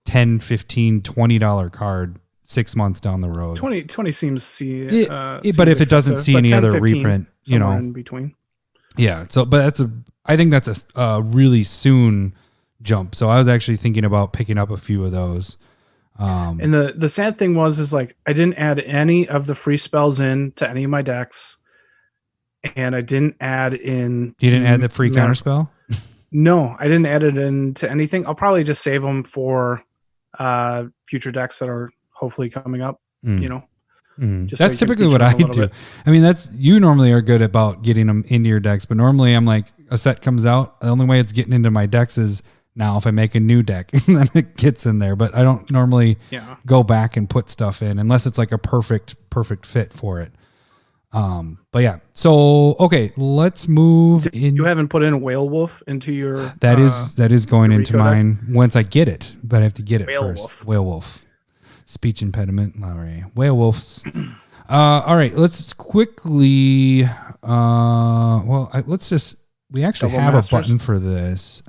$10, $15, $20 card 6 months down the road. 20 seems but if it doesn't see any 10, other 15, reprint, in between. Yeah. So, but I think that's a really soon jump. So I was actually thinking about picking up a few of those. And the sad thing is like I didn't add any of the free spells in to any of my decks. and I didn't add in. You didn't add the free counterspell? No, I didn't add it into anything. I'll probably just save them for future decks that are hopefully coming up. You know, just that's so typically what I do. Bit. I mean, you normally are good about getting them into your decks, but normally I'm like, a set comes out. The only way it's getting into my decks is now if I make a new deck, and then it gets in there. But I don't normally go back and put stuff in unless it's like a perfect fit for it. But yeah, so okay, let's move in. You haven't put in Whale Wolf into your that is going into mine deck? Once I get it, but I have to get it first. Whale Wolf, speech impediment, Lowery, Whale Wolves. All right, let's quickly. We actually Double have Masters? A button for this.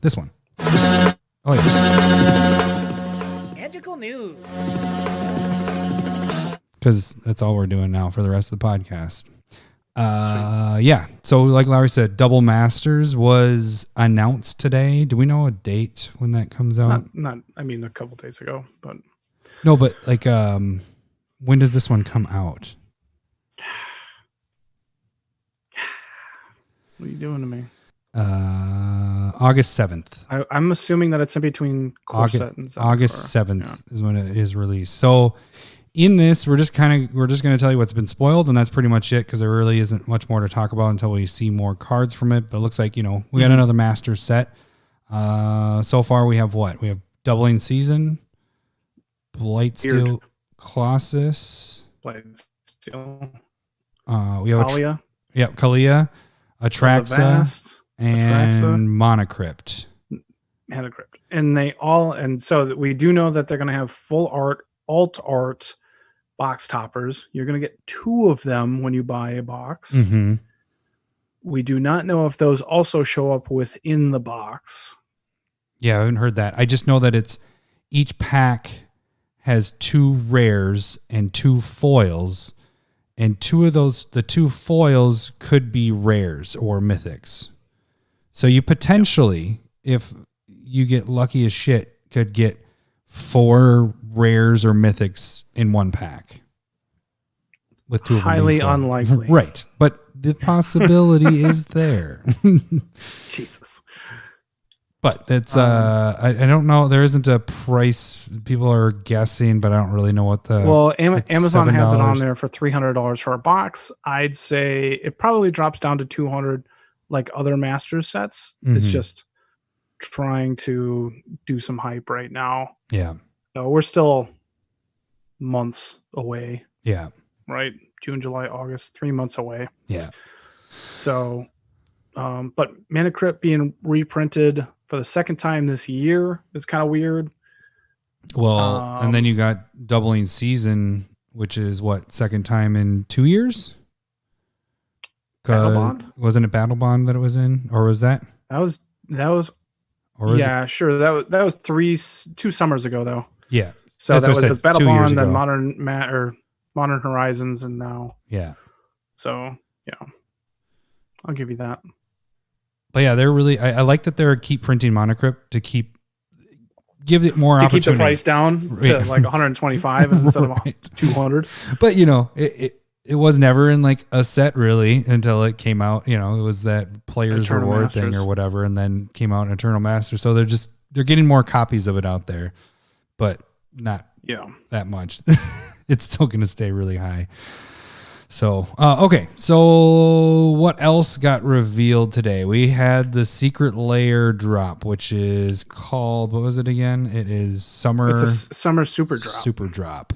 This one. Oh yeah. Magical news. Because that's all we're doing now for the rest of the podcast. Yeah. So like Larry said, Double Masters was announced today. Do we know a date when that comes out? Not I mean, a couple days ago, but no, but like, when does this one come out? What are you doing to me? August 7th. I'm assuming that it's in between Corset and Zephyr. August 7th is when it is released. So in this, we're just going to tell you what's been spoiled, and that's pretty much it, because there really isn't much more to talk about until we see more cards from it. But it looks like, we got another Master set. So far we have what? We have Doubling Season, Blightsteel Colossus. Blightsteel. We have Kalia. Kalia, Atraxa, and Monocrypt. And so we do know that they're going to have full art, alt art box toppers. You're going to get 2 of them when you buy a box. Mm-hmm. We do not know if those also show up within the box. Yeah, I haven't heard that. I just know that each pack has 2 rares and 2 foils, and 2 of those, the 2 foils could be rares or mythics. So you potentially, if you get lucky as shit, could get 4 rares or mythics in one pack. With 2 of them highly unlikely. Right. But the possibility is there. Jesus. But it's I don't know. There isn't a price. People are guessing, but I don't really know what the. Well, Amazon has it on there for $300 for a box. I'd say it probably drops down to $200, like other Masters sets. Mm-hmm. It's just trying to do some hype right now. Yeah. So we're still months away. Yeah. Right. June, July, August, 3 months away. Yeah. So, but Mana Crypt being reprinted for the second time this year is kind of weird. Well, and then you got Doubling Season, which is what, second time in 2 years? Battle Bond? Wasn't it Battle Bond that it was in, or was that? That was. Or yeah, sure. That was 2 summers ago though. Yeah. So that was Battle Bond, then Modern Horizons, and now. Yeah. So yeah, I'll give you that. But yeah, they're really. I like that they're keep printing Monocrypt to give it more opportunity. To keep the price down to like 125 instead of 200. But it was never in like a set really until it came out. It was that Players Eternal Reward Masters thing or whatever, and then came out in Eternal Master. So they're getting more copies of it out there, but not that much. It's still going to stay really high. So, okay. So what else got revealed today? We had the Secret Lair drop, which is called, what was it again? It is Summer. It's a Summer Super Drop. Super Drop.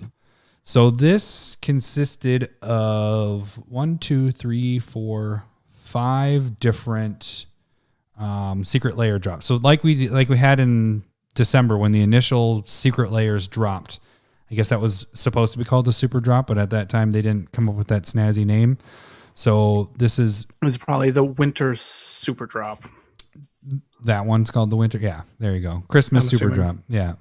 So this consisted of 5 different Secret Lair drops. So like we had in December when the initial Secret Lairs dropped. I guess that was supposed to be called the Super Drop, but at that time they didn't come up with that snazzy name. So this is... It was probably the Winter Super Drop. That one's called the Winter. Yeah, there you go. Christmas Super Drop. Yeah.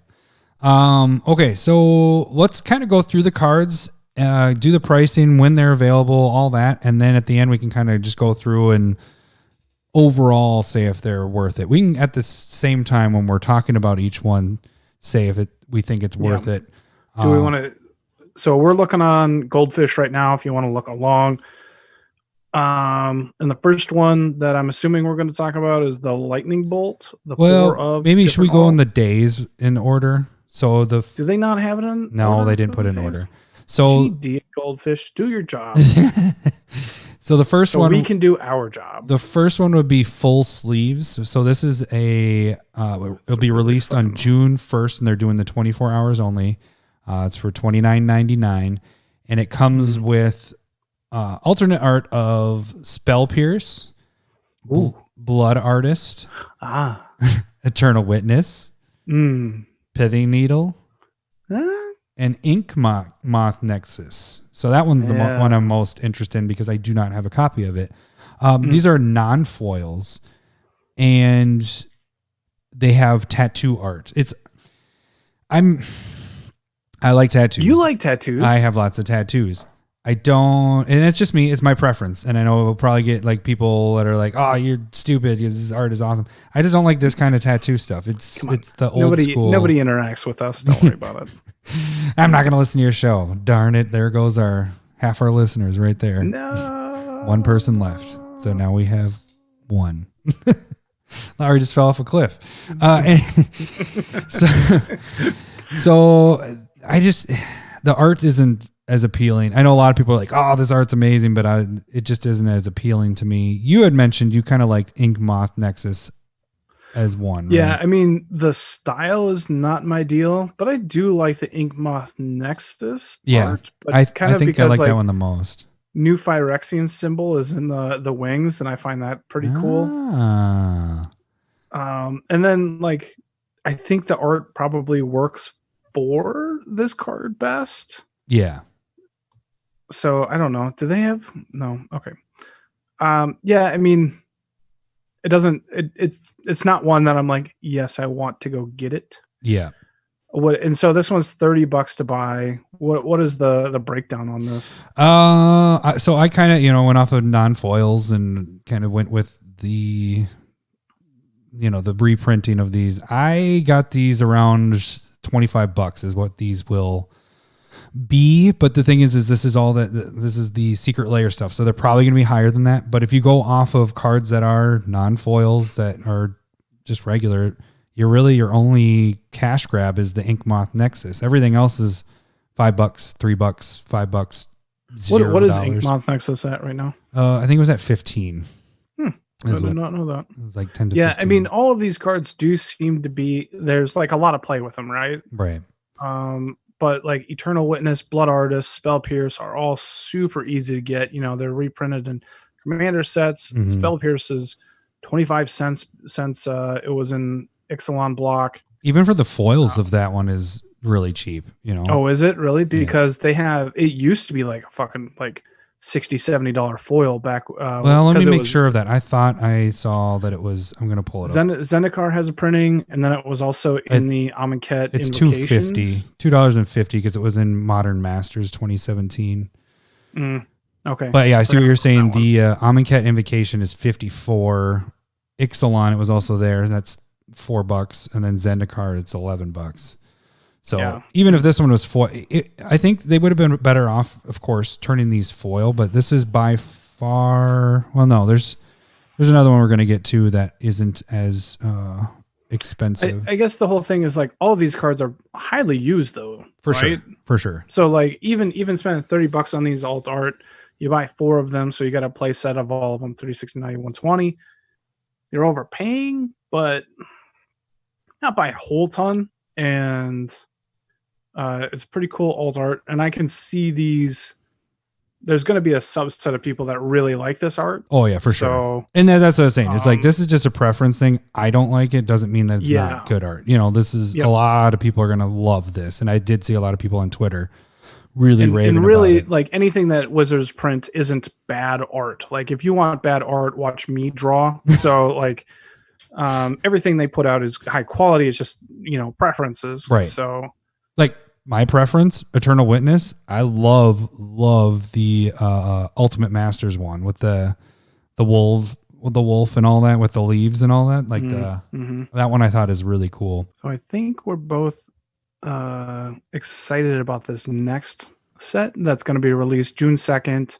Okay, so let's kind of go through the cards, do the pricing, when they're available, all that. And then at the end, we can kind of just go through and overall say if they're worth it. We can, at the same time, when we're talking about each one, say if we think it's worth it. Do we want to? So we're looking on Goldfish right now. If you want to look along, And the first one that I'm assuming we're going to talk about is the lightning bolt. Maybe should we go in the days in order? So do they not have it in? No, they didn't put it in order. So Goldfish, do your job. So the first one, we can do our job. The first one would be full sleeves. So this is it'll be released on June 1st, and they're doing the 24 hours only. It's for $29.99, and it comes with alternate art of Spell Pierce, Blood Artist, Eternal Witness, Pithing Needle, and Ink Moth Nexus. So that one's the one I'm most interested in because I do not have a copy of it. These are non-foils, and they have tattoo art. I like tattoos. You like tattoos? I have lots of tattoos. I don't, and it's just me. It's my preference, and I know we'll probably get like people that are like, "Oh, you're stupid because this art is awesome." I just don't like this kind of tattoo stuff. It's the old school. Nobody interacts with us. Don't worry about it. I'm not going to listen to your show. Darn it! There goes half our listeners right there. No, one person left. So now we have one. Lowery just fell off a cliff. So I just, the art isn't as appealing. I know a lot of people are like, "Oh, this art's amazing," but it just isn't as appealing to me. You had mentioned you kind of liked Ink Moth Nexus as one. Yeah, right? I mean, the style is not my deal, but I do like the Ink Moth Nexus art. But I think I like that one the most. New Phyrexian symbol is in the wings, and I find that pretty cool. And then like, I think the art probably works for this card best. Yeah. So I don't know. Do they have? No. Okay. Yeah. I mean, it doesn't. It's not one that I'm like, yes, I want to go get it. Yeah. And so this one's $30 to buy. What is the breakdown on this? So I kind of went off of non-foils and kind of went with the the reprinting of these. I got these around $25 is what these will be, but the thing is this is the Secret Lair stuff, so they're probably going to be higher than that. But if you go off of cards that are non-foils that are just regular, your only cash grab is the Ink Moth Nexus. Everything else is $5, $3, $5, $0. What is Ink Moth Nexus at right now? I think it was at 15. I did not know that. It was like 10 to 15. Yeah, I mean, all of these cards do seem to be, there's like a lot of play with them, right? Right. But like Eternal Witness, Blood Artist, Spell Pierce are all super easy to get. They're reprinted in Commander sets. Mm-hmm. Spell Pierce is 25 cents since it was in Ixalan block. Even for the foils of that one is really cheap, Oh, is it really? Because it used to be like a fucking like $60-$70 foil back. Well, let me make sure of that. I thought I saw that it was. I'm going to pull it up. Zendikar has a printing, and then it was also in the Amonkhet. It's $2.50 because it was in Modern Masters 2017. Okay, but yeah, I see what you're saying. The Amonkhet Invocation is $54. Ixalan, it was also there. That's $4, and then Zendikar, it's $11. So even if this one was foil, I think they would have been better off, of course, turning these foil. But this is by far. Well, no, there's another one we're going to get to that isn't as expensive. I guess the whole thing is like all of these cards are highly used, though. For sure. So like even spending $30 on these alt art, you buy 4 of them, so you got a play set of all of them, 30, 60, 90, 120. You're overpaying, but not by a whole ton, and it's pretty cool alt art, and I can see these. There's going to be a subset of people that really like this art. Oh yeah, for sure. And that's what I was saying. It's like this is just a preference thing. I don't like it. Doesn't mean that it's not good art. This is a lot of people are going to love this, and I did see a lot of people on Twitter really raving and really about it. Like anything that Wizards print isn't bad art. Like if you want bad art, watch me draw. So like. Everything they put out is high quality. It's just preferences, right? So, like my preference, Eternal Witness. I love the Ultimate Masters one with the wolf and all that, with the leaves and all that. Like that one I thought is really cool. So I think we're both excited about this next set that's going to be released June 2nd.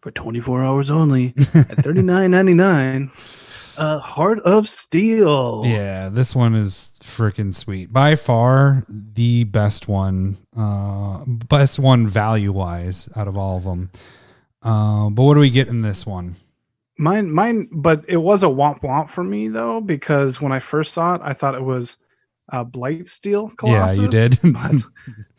for 24 hours only at $39.99. Heart of Steel. Yeah, this one is freaking sweet. By far the best one value wise out of all of them. But what do we get in this one? Mine, but it was a womp womp for me though, because when I first saw it, I thought it was Blight Steel Colossus. Yeah, you did. But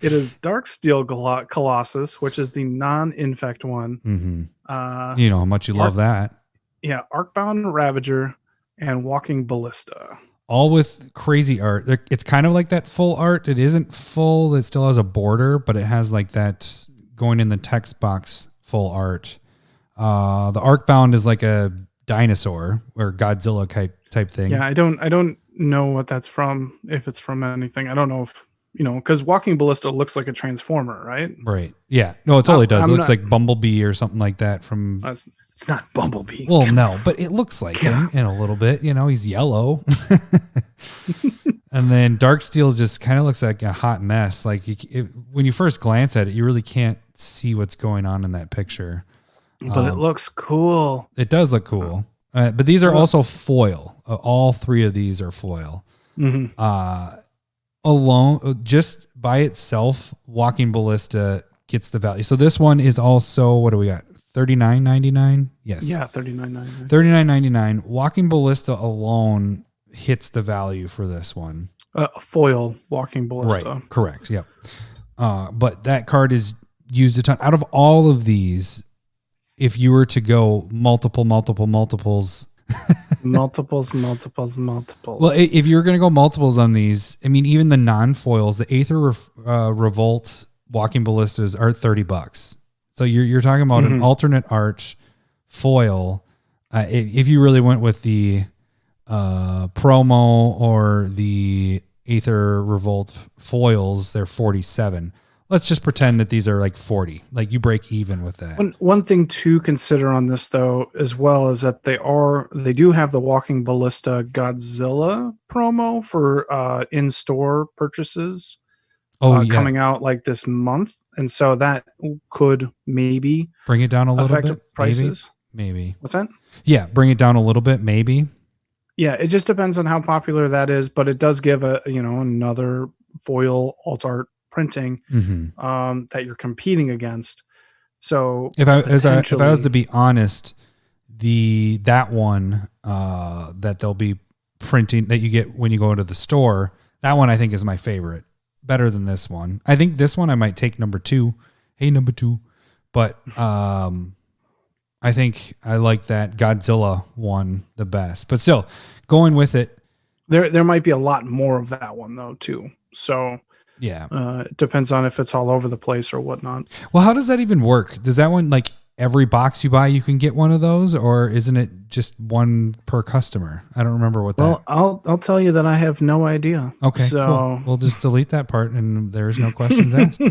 it is Dark Steel Colossus, which is the non-infect one. Mm-hmm. You know how much you love that. Yeah, Arcbound Ravager and Walking Ballista. All with crazy art. It's kind of like that full art. It isn't full. It still has a border, but it has like that going in the text box full art. The Arcbound is like a dinosaur or Godzilla type thing. Yeah, I don't know what that's from. If it's from anything, I don't know if because Walking Ballista looks like a Transformer, right? Right. Yeah. No, it totally does. It looks like Bumblebee or something like that from. It's not Bumblebee. Well, no, but it looks like him in a little bit. He's yellow. And then Dark Steel just kind of looks like a hot mess. Like when you first glance at it, you really can't see what's going on in that picture. But it looks cool. It does look cool. But these are also foil. All three of these are foil. Mm-hmm. Alone, just by itself, Walking Ballista gets the value. So this one is also, what do we got? $39.99? Yes. Yeah, $39.99. $39.99. Walking Ballista alone hits the value for this one. Foil Walking Ballista. Right. Correct. Yep. But that card is used a ton. Out of all of these, if you were to go multiples. multiples. Well, if you're going to go multiples on these, I mean, even the non-foils, the Aether Revolt Walking Ballistas are $30. So you're talking about an alternate art foil. If you really went with the promo or the Aether Revolt foils, they're $47. Let's just pretend that these are like 40. Like you break even with that. One thing to consider on this though, as well, is that they do have the Walking Ballista Godzilla promo for in-store purchases. Coming out like this month, and so that could maybe bring it down a little bit. Prices. Maybe. What's that? Yeah, bring it down a little bit. Maybe. Yeah, it just depends on how popular that is, but it does give another foil alt art printing that you're competing against. So if I was to be honest, that one that they'll be printing that you get when you go into the store, that one I think is my favorite. Better than this one. I think this one I might take number 2. Hey, number 2. But I think I like that Godzilla one the best. But still, going with it. There might be a lot more of that one though too. So yeah, it depends on if it's all over the place or whatnot. Well, how does that even work? Does that one, like every box you buy, you can get one of those, or isn't it just one per customer? I don't remember what that. Well, I'll tell you that I have no idea. Okay, so cool. We'll just delete that part, and there's no questions asked.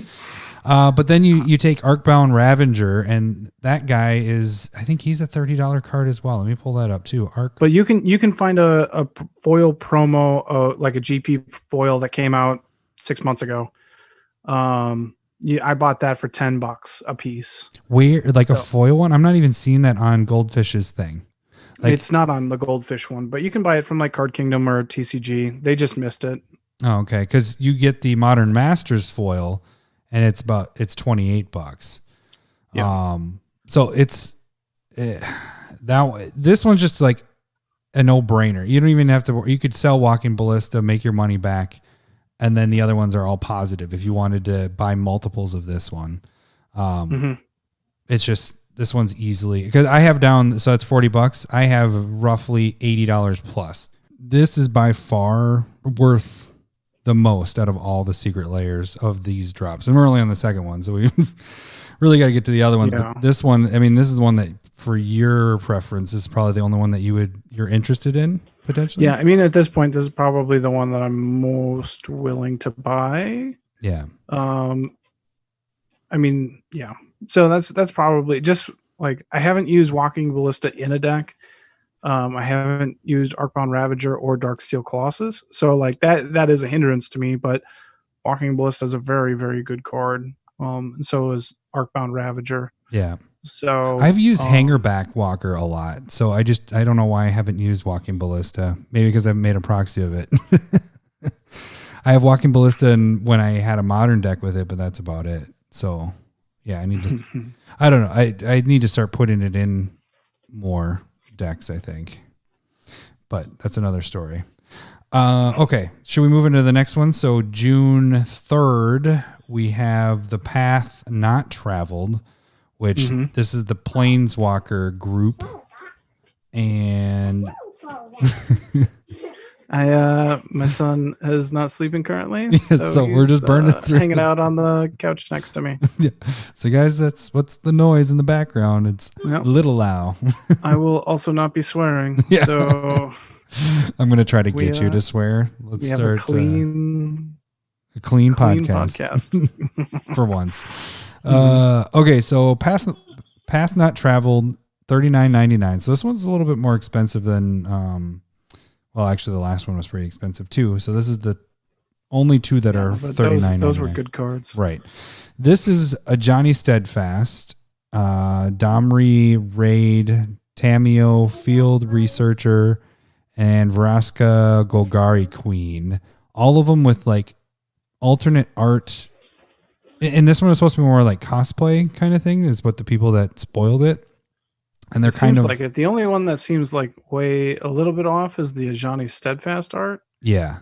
But then you take Arcbound Ravager, and that guy is, I think he's a $30 card as well. Let me pull that up too. But you can find a foil promo, like a GP foil that came out 6 months ago. I bought that for $10 a piece. Where, like a foil one? I'm not even seeing that on Goldfish's thing. Like, it's not on the Goldfish one, but you can buy it from like Card Kingdom or TCG. They just missed it. Oh, okay. Because you get the Modern Masters foil, and it's $28. Yeah. So this one's just like a no-brainer. You don't even have to. You could sell Walking Ballista, make your money back. And then the other ones are all positive if you wanted to buy multiples of this one. It's just, this one's easily, because I have down, so it's $40. I have roughly $80 plus. This is by far worth the most out of all the secret layers of these drops. And we're only on the second one, so we really got to get to the other ones. Yeah. But this one, I mean, this is the one that for your preference is probably the only one that you're interested in. Potentially. Yeah, I mean, at this point, this is probably the one that I'm most willing to buy. Yeah. I mean, yeah. So that's probably just like, I haven't used Walking Ballista in a deck. I haven't used Arcbound Ravager or Dark Steel Colossus. So like that is a hindrance to me, but Walking Ballista is a very, very good card. And so is Arcbound Ravager. Yeah. So I've used Hangerback Walker a lot. So I don't know why I haven't used Walking Ballista. Maybe because I've made a proxy of it. I have Walking Ballista and when I had a modern deck with it, but that's about it. So yeah, I need to, I don't know. I need to start putting it in more decks, I think. But that's another story. Okay. Should we move into the next one? So June 3rd, we have the Path Not Traveled, which this is the Planeswalker group. And my son is not sleeping currently, so we're just burning through, hanging out on the couch next to me. Yeah. So guys, that's what's the noise in the background. It's Little Lau. I will also not be swearing. Yeah. So I'm going to try to get you to swear. Let's start a clean podcast. For once. Okay. So Path Not Traveled, $39.99. So this one's a little bit more expensive than, well, actually, the last one was pretty expensive too. So this is the only two that are $39.99. Those were good cards, right? This is a Johnny Steadfast, Domri Raid, Tameo Field Researcher, and Vraska Golgari Queen. All of them with like alternate art. And this one is supposed to be more like cosplay kind of thing. Is what the people that spoiled it. And they're kind of like it. The only one that seems like way a little bit off is the Ajani Steadfast art. Yeah.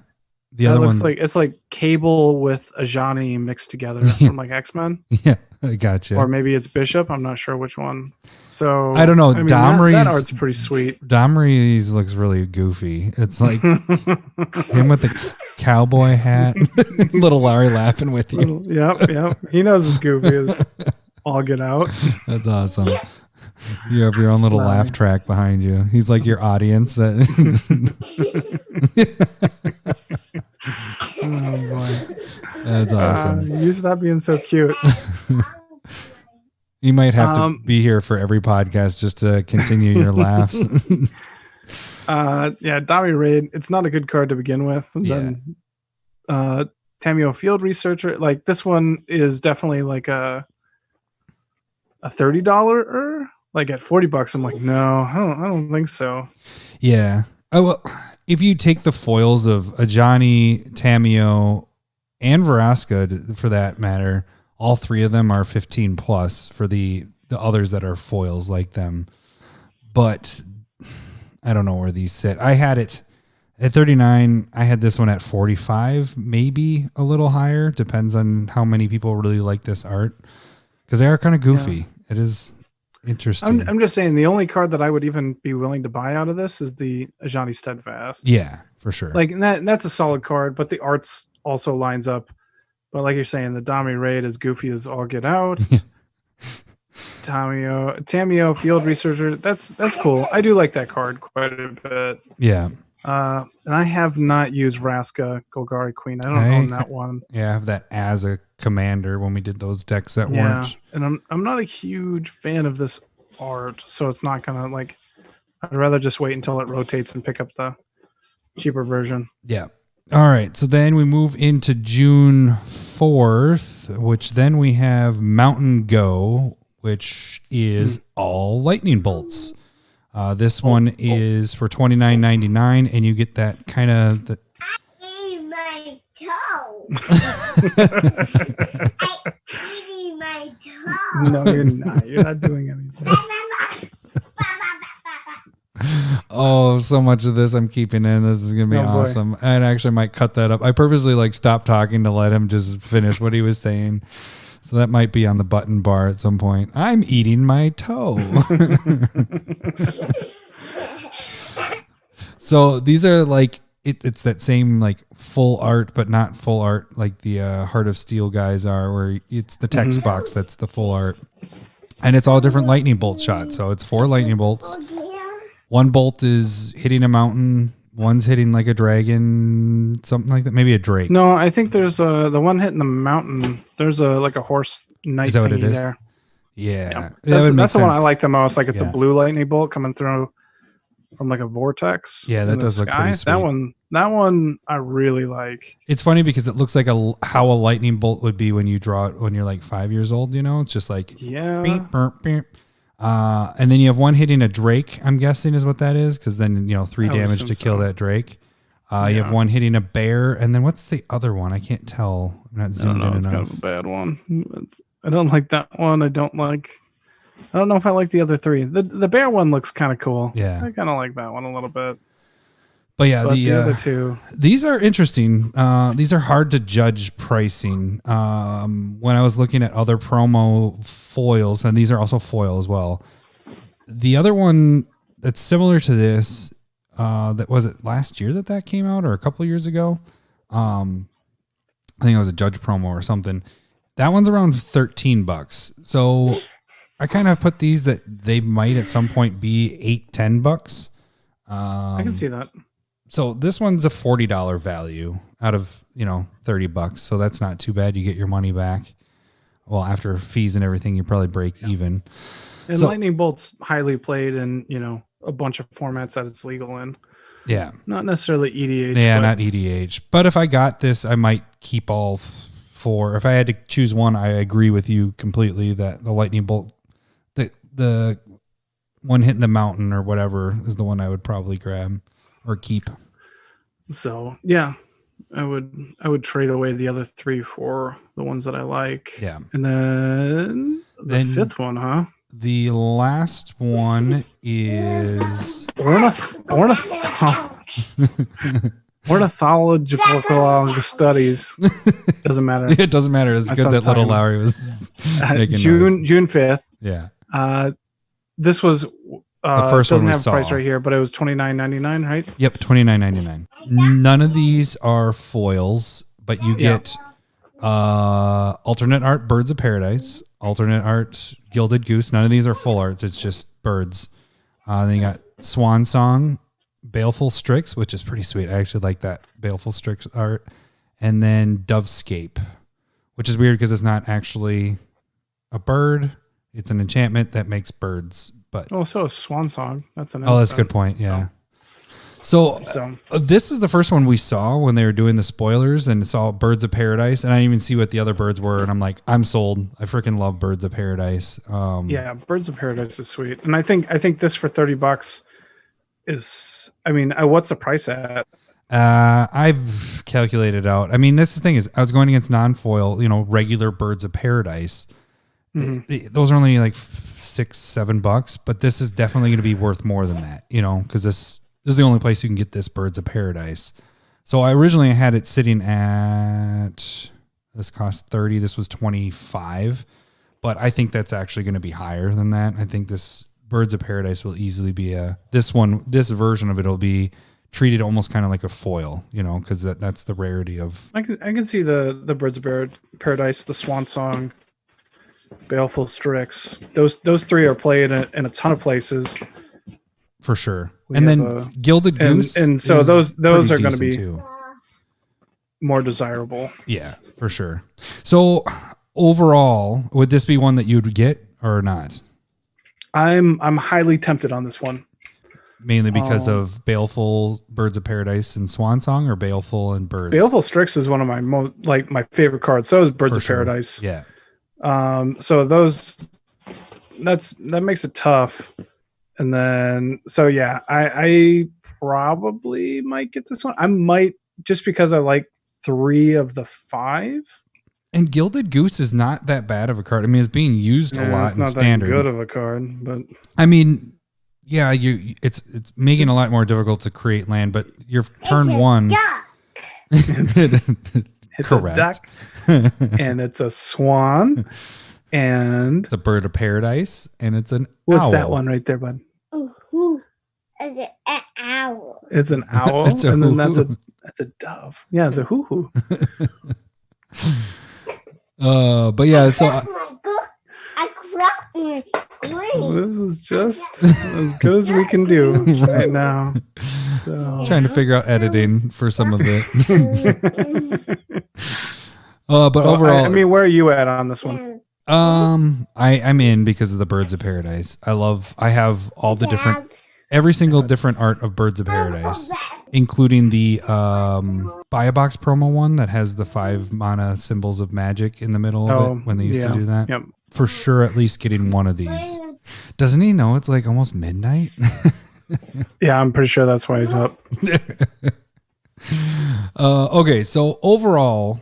The that other looks one, like it's like Cable with Ajani mixed together from like X-Men. Yeah, I gotcha. Or maybe it's Bishop. I'm not sure which one. So I don't know. That art's pretty sweet. Domri's looks really goofy. It's like him with the cowboy hat. Little Larry laughing with you. Yep. He knows it's goofy as all get out. That's awesome. You have your own little laugh track behind you. He's like your audience. Oh boy, that's awesome. You stop being so cute. You might have to be here for every podcast just to continue your laughs. Dami Raid. It's not a good card to begin with. And then Tameo Field Researcher. Like this one is definitely like a $30. Like at $40, I'm like, no, I don't think so. Yeah. Oh, well, if you take the foils of Ajani, Tameo, and Vraska, for that matter, all three of them are 15 plus for the others that are foils like them. But I don't know where these sit. I had it at 39. I had this one at 45, maybe a little higher. Depends on how many people really like this art because they are kind of goofy. Yeah. It is interesting. I'm just saying the only card that I would even be willing to buy out of this is the Ajani Steadfast. Yeah, for sure. Like that's a solid card, but the arts also lines up. But like you're saying, the Dami Raid is goofy as all get out. Tameo Field Researcher. That's cool. I do like that card quite a bit. Yeah. And I have not used Vraska Golgari Queen. I don't own that one. Yeah, I have that as a commander when we did those decks that weren't. And I'm not a huge fan of this art, so it's not gonna like. I'd rather just wait until it rotates and pick up the cheaper version. Yeah. All right. So then we move into June 4th, which then we have Mountain Go, which is all lightning bolts. This one is for $29.99, and you get that kind of the. I ate my toe. I'm eating my toe. No, you're not. You're not doing anything. Oh, so much of this I'm keeping in. This is gonna be awesome. I actually might cut that up. I purposely stopped talking to let him just finish what he was saying. So that might be on the button bar at some point. I'm eating my toe. So these are like it's that same like full art, but not full art like the Heart of Steel guys are, where it's the text box that's the full art, and it's all different lightning bolt shots. So it's 4 lightning bolts. One bolt is hitting a mountain. One's hitting like a dragon, something like that. Maybe a drake. No, I think there's the one hitting the mountain. There's like a horse knight. Is that what it is? There. Yeah. That's the one I like the most. Like it's a blue lightning bolt coming through from like a vortex. Yeah, that does look pretty sweet. That one I really like. It's funny because it looks like how a lightning bolt would be when you draw it when you're like 5 years old. You know, it's just like beep, burp, beep. And then you have one hitting a Drake, I'm guessing is what that is, because then, 3 I would damage assume to kill so. that Drake. You have one hitting a bear, and then what's the other one? I can't tell. I'm not zoomed in It's enough. kind of a bad one. I don't like that one. I don't know if I like the other 3. The bear one looks kind of cool. Yeah. I kind of like that one a little bit. But yeah, But the other 2. These are interesting. These are hard to judge pricing. When I was looking at other promo foils, and these are also foil as well. The other one that's similar to this, that was it last year that came out or a couple of years ago. I think it was a Judge promo or something. That one's around $13. So I kind of put these that they might at some point be $8-10. I can see that. So this one's a $40 value out of, $30. So that's not too bad. You get your money back. Well, after fees and everything, you probably break even. And So- Lightning Bolt's highly played in, a bunch of formats that it's legal in. Yeah. Not necessarily EDH. Yeah, but not EDH. But if I got this, I might keep all 4. If I had to choose one, I agree with you completely that the Lightning Bolt, the one hitting the mountain or whatever is the one I would probably grab or keep. So yeah, I would trade away the other 3 for the ones that I like. Yeah. And then the 5th one, huh? The last one is ornithological studies. Doesn't matter. It doesn't matter. It's I good saw that little time. Lowery was making June noise. 5th. Yeah. This was The first one doesn't we have a price saw. right here, but it was $29.99, right? Yep, $29.99. None of these are foils, but you get alternate art Birds of Paradise, alternate art Gilded Goose. None of these are full arts. It's just birds. Then you got Swan Song, Baleful Strix, which is pretty sweet. I actually like that Baleful Strix art. And then Dovescape, which is weird because it's not actually a bird. It's an enchantment that makes birds. But so a Swan Song. That's an that's a good point. Yeah. So this is the first one we saw when they were doing the spoilers, and it's all Birds of Paradise, and I didn't even see what the other birds were, and I'm like, I'm sold. I freaking love Birds of Paradise. Yeah, Birds of Paradise is sweet, and I think this for $30 is. I mean, what's the price at? I've calculated out. I mean, that's the thing is, I was going against non-foil, regular Birds of Paradise. Mm-hmm. Those are only like $6-7, but this is definitely going to be worth more than that, because this is the only place you can get this Birds of Paradise. So I originally had it sitting at, this cost 30, this was 25, but I think that's actually going to be higher than that. I think this Birds of Paradise will easily be this version of it will be treated almost kind of like a foil, because that's the rarity of. I can see the Birds of Paradise, the Swan Song, Baleful Strix. Those 3 are played in a ton of places for sure. And then Gilded Goose, and so those are going to be too. more desirable. Yeah, for sure. So overall, would this be one that you'd get or not? I'm highly tempted on this one. Mainly because of Baleful, Birds of Paradise, and Swan Song, or Baleful and Birds? Baleful Strix is one of my my favorite cards. So is Birds of Paradise. Yeah. So that makes it tough. And then I probably might get this one. I might, just because I like 3 of the 5. And Gilded Goose is not that bad of a card. I mean, it's being used a lot in standard. It's not that good of a card, but I mean, yeah, it's making it a lot more difficult to create land. But your turn 1, it's correct. a duck, and it's a swan, and it's a Bird of Paradise, and it's an what's owl. that one right there, bud? An owl. It's an owl, It's a and then hoo-hoo. that's a dove. Yeah, it's a hoo-hoo. But yeah, so I cracked my screen. This is just as good as we can do right now. So trying to figure out editing for some of it. But overall, I mean, where are you at on this one? I'm in because of the Birds of Paradise. I have all the different, every single different art of Birds of Paradise, including the buy a box promo one that has the 5 mana symbols of magic in the middle of it when they used to do that. Yep. For sure, at least getting one of these. Doesn't he know it's like almost midnight? Yeah, I'm pretty sure that's why he's up. Okay, so overall,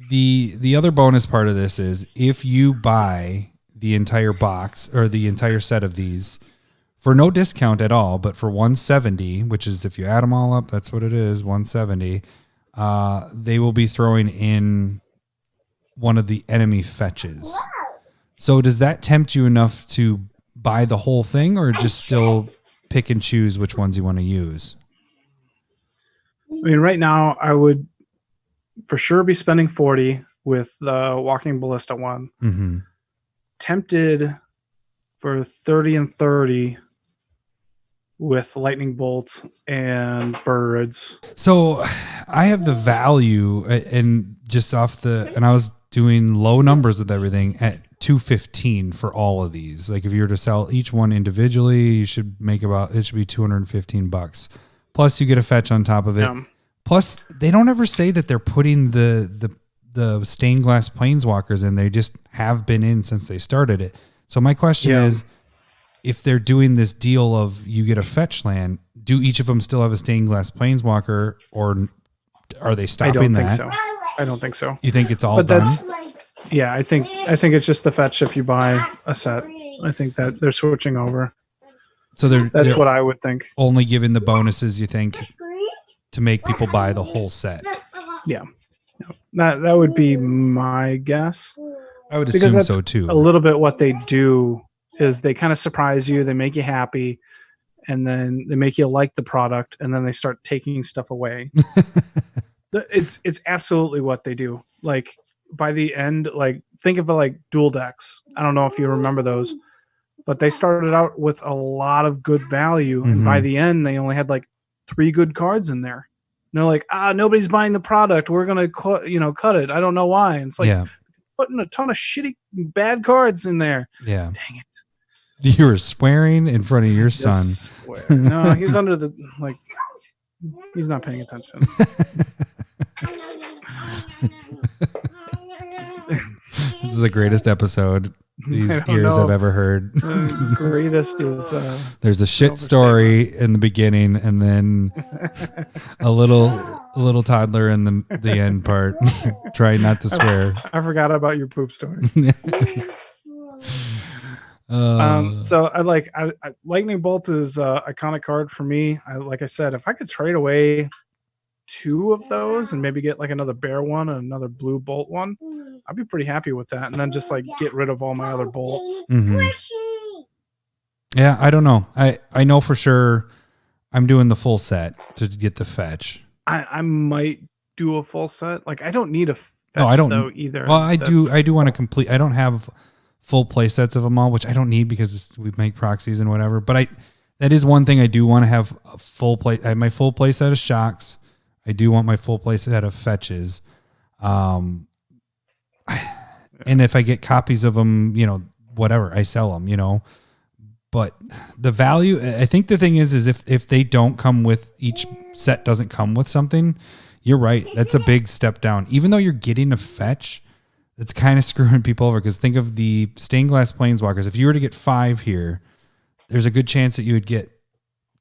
the other bonus part of this is if you buy the entire box or the entire set of these for no discount at all, but for $170, which is if you add them all up, that's what it is, $170. They will be throwing in one of the enemy fetches. So does that tempt you enough to buy the whole thing, or just still pick and choose which ones you want to use? I mean, right now I would for sure be spending 40 with the Walking Ballista one. Mm-hmm. Tempted for 30 and 30 with lightning bolts and birds. So I have the value and I was doing low numbers with everything at $215 for all of these. Like if you were to sell each one individually, you should make it should be $215. Plus you get a fetch on top of it. Yeah. Plus they don't ever say that they're putting the stained glass planeswalkers in. They just have been in since they started it. So my question is, if they're doing this deal of you get a fetch land, do each of them still have a stained glass planeswalker, or are they stopping that? I don't think so. You think it's all done? I think it's just the fetch if you buy a set. I think that they're switching over. So that's what I would think. Only giving the bonuses, you think, to make people buy the whole set. Yeah. That would be my guess. I would assume so too. A little bit what they do is they kind of surprise you, they make you happy, and then they make you like the product, and then they start taking stuff away. It's absolutely what they do. Like by the end, like think of it like dual decks. I don't know if you remember those, but they started out with a lot of good value, and by the end they only had like 3 good cards in there. And they're like, nobody's buying the product. We're gonna cut it. I don't know why. And it's like putting a ton of shitty bad cards in there. Yeah. Dang it. You were swearing in front of your son. No, he's under the he's not paying attention. This is the greatest episode these ears have ever heard. The greatest is there's a shit story in the beginning, and then a little toddler in the end part. Try not to swear. I forgot about your poop story. So I Lightning Bolt is a iconic card for me. Like I said, if I could trade away 2 of those and maybe get like another bear one and another blue bolt one, I'd be pretty happy with that. And then just like get rid of all my other bolts. Mm-hmm. Yeah, I don't know. I know for sure I'm doing the full set to get the fetch. I might do a full set. Like I don't need a fetch though either. Well, I do want to complete. I don't have full play sets of them all, which I don't need because we make proxies and whatever. But that is one thing I do want to have a full play. I have my full play set of shocks. I do want my full play set of fetches. And if I get copies of them, whatever, I sell them, But the value, I think the thing is if they don't come with, each set doesn't come with something, you're right. That's a big step down. Even though you're getting a fetch, it's kind of screwing people over, because think of the stained glass planeswalkers. If you were to get 5 here, there's a good chance that you would get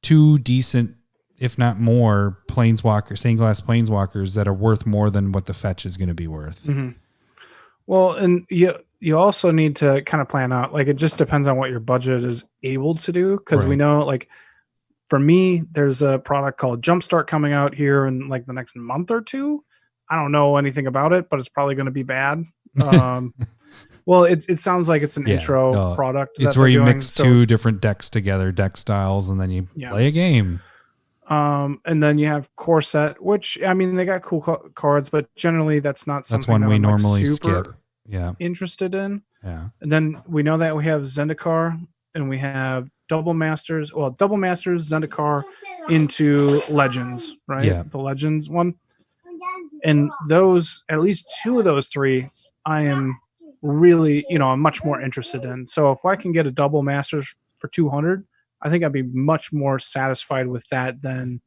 2 decent, if not more, stained glass planeswalkers that are worth more than what the fetch is going to be worth. Mm-hmm. Well, and you also need to kind of plan out, like it just depends on what your budget is able to do, because we know, like for me, there's a product called Jumpstart coming out here in like the next month or 2. I don't know anything about it, but it's probably going to be bad. Well, it sounds like it's an intro product. It's where you mix 2 different decks together, deck styles, and then you play a game. And then you have Core Set, which I mean they got cool cards, but generally that's not something one we normally skip. Yeah, interested in. Yeah, and then we know that we have Zendikar and we have Double Masters. Well, Double Masters, Zendikar into Legends, right? Yeah, the Legends one. And those, at least 2 of those 3, I am really, I'm much more interested in. So if I can get a Double Masters for 200, I think I'd be much more satisfied with that than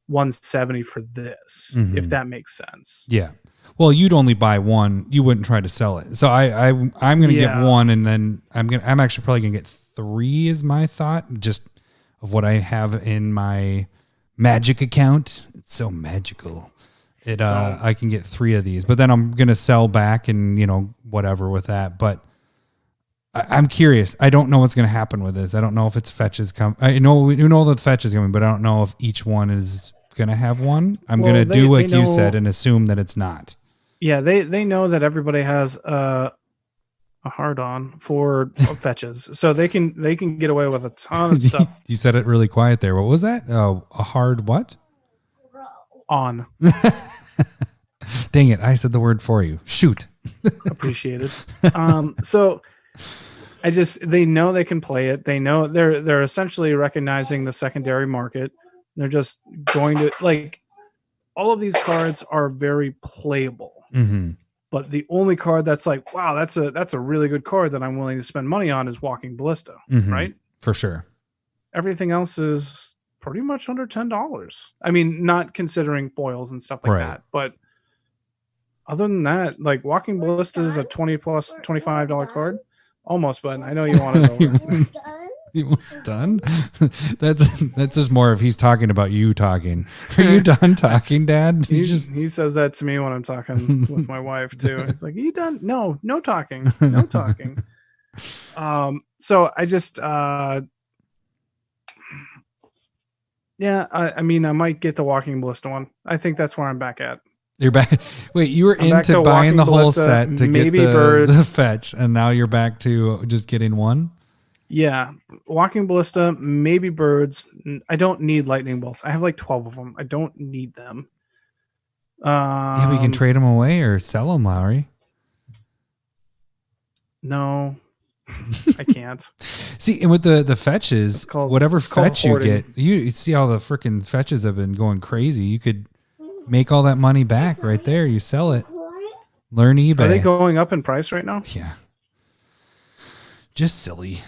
170 for this, if that makes sense. Yeah. Well, you'd only buy 1. You wouldn't try to sell it. So I'm going to get 1, and then I'm actually probably going to get 3 is my thought, just of what I have in my Magic account. It's so magical. I can get 3 of these, but then I'm going to sell back and, whatever with that. But I'm curious. I don't know what's going to happen with this. I don't know if it's fetches come. I know we know that the fetch is coming, but I don't know if each one is going to have one. I'm going to do like you said and assume that it's not. Yeah, they know that everybody has a hard on for fetches, so they can get away with a ton of stuff. You said it really quiet there. What was that? A hard what? On. Dang it! I said the word for you. Shoot. Appreciated. So they know they can play it. They know they're essentially recognizing the secondary market. They're just going to like all of these cards are very playable. Mm-hmm. But the only card that's like, wow, that's a really good card that I'm willing to spend money on is Walking Ballista, right? For sure. Everything else is pretty much under $10. I mean, not considering foils and stuff like that, but other than that, like Walking Ballista is a $20 plus $25 card. Almost, but I know you want to know. He was done. That's just more if he's talking about you talking. Are you done talking, Dad? He says that to me when I'm talking with my wife too. He's like, "Are you done? No talking, no talking." So I just, I mean, I might get the Walking Ballista one. I think that's where I'm back at. You're back. Wait, you were into buying the whole set to get the fetch, and now you're back to just getting one? Yeah. Walking Ballista, maybe birds. I don't need lightning bolts. I have like 12 of them. I don't need them. Yeah, we can trade them away or sell them, Lowery. No, I can't. See, and with the fetches, whatever fetch you get, you see all the freaking fetches have been going crazy. You could make all that money back right there. You sell it. Learn eBay. Are they going up in price right now? Yeah. Just silly.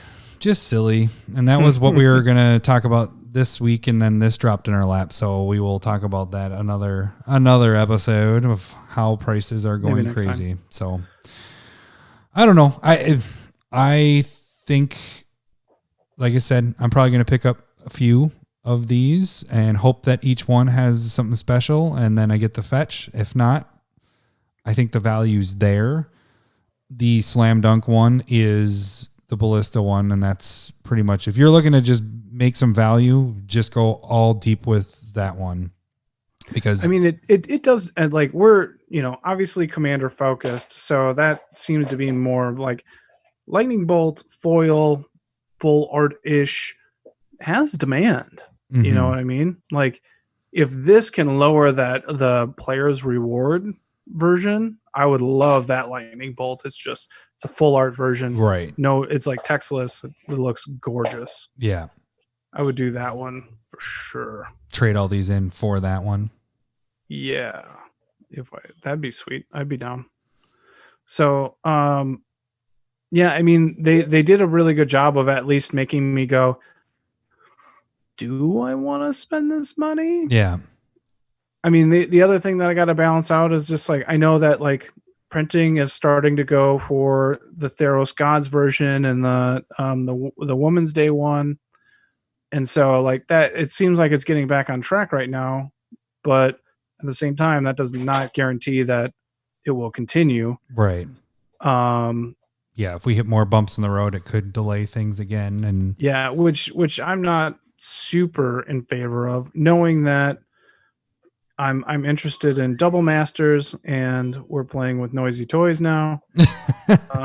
And that was what we were going to talk about this week. And then this dropped in our lap. So we will talk about that another episode of how prices are going crazy. Time. So I don't know. I think, like I said, I'm probably going to pick up a few of these and hope that each one has something special, and then I get the fetch. If not, I think the value's there. The slam dunk one is the Ballista one, and that's pretty much, if you're looking to just make some value, just go all deep with that one. Because I mean, it does, like, we're, obviously Commander focused, so that seems to be more like Lightning Bolt, foil, full art-ish has demand. Mm-hmm. You know what I mean? Like, if this can lower the player's reward version, I would love that Lightning Bolt. It's a full art version. Right. No, it's like textless. It looks gorgeous. Yeah. I would do that one for sure. Trade all these in for that one. Yeah. That'd be sweet. I'd be down. So, yeah, I mean, they did a really good job of at least making me go, do I want to spend this money? Yeah. I mean, the other thing that I got to balance out is just like, I know that like printing is starting to go for the Theros Gods version and the Woman's Day one. And so like that, it seems like it's getting back on track right now, but at the same time, that does not guarantee that it will continue. Right. Yeah. If we hit more bumps in the road, it could delay things again. And yeah, which I'm not super in favor of, knowing that I'm interested in Double Masters and we're playing with Noisy Toys now.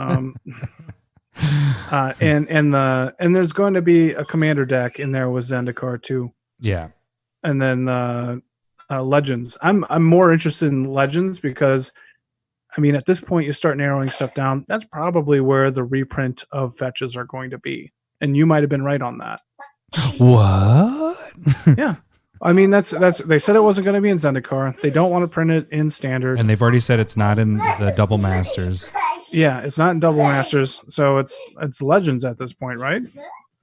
And there's going to be a Commander deck in there with Zendikar too. Yeah. And then Legends. I'm more interested in Legends because, I mean, at this point you start narrowing stuff down. That's probably where the reprint of fetches are going to be. And you might have been right on that. What? Yeah. I mean, that's they said it wasn't going to be in Zendikar. They don't want to print it in standard. And they've already said it's not in the Double Masters. Yeah, it's not in Double Masters. So it's Legends at this point, right?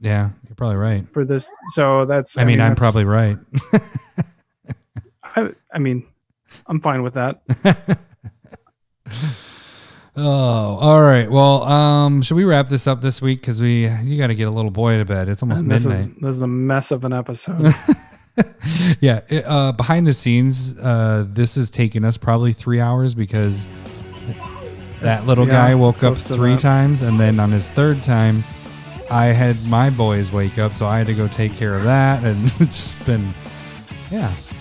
Yeah, you're probably right. For this. So that's I mean I'm probably right. I mean, I'm fine with that. Oh, all right. Well, should we wrap this up this week? Because you got to get a little boy to bed. It's almost midnight. This is a mess of an episode. Yeah. Behind the scenes, this has taken us probably 3 hours because that little guy woke up 3 times, and then on his 3rd time, I had my boys wake up, so I had to go take care of that, and it's been,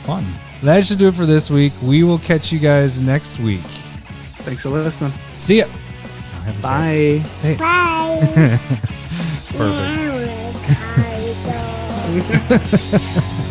fun. That should do it for this week. We will catch you guys next week. Thanks for listening. See ya. Bye. Say it. Bye. Perfect.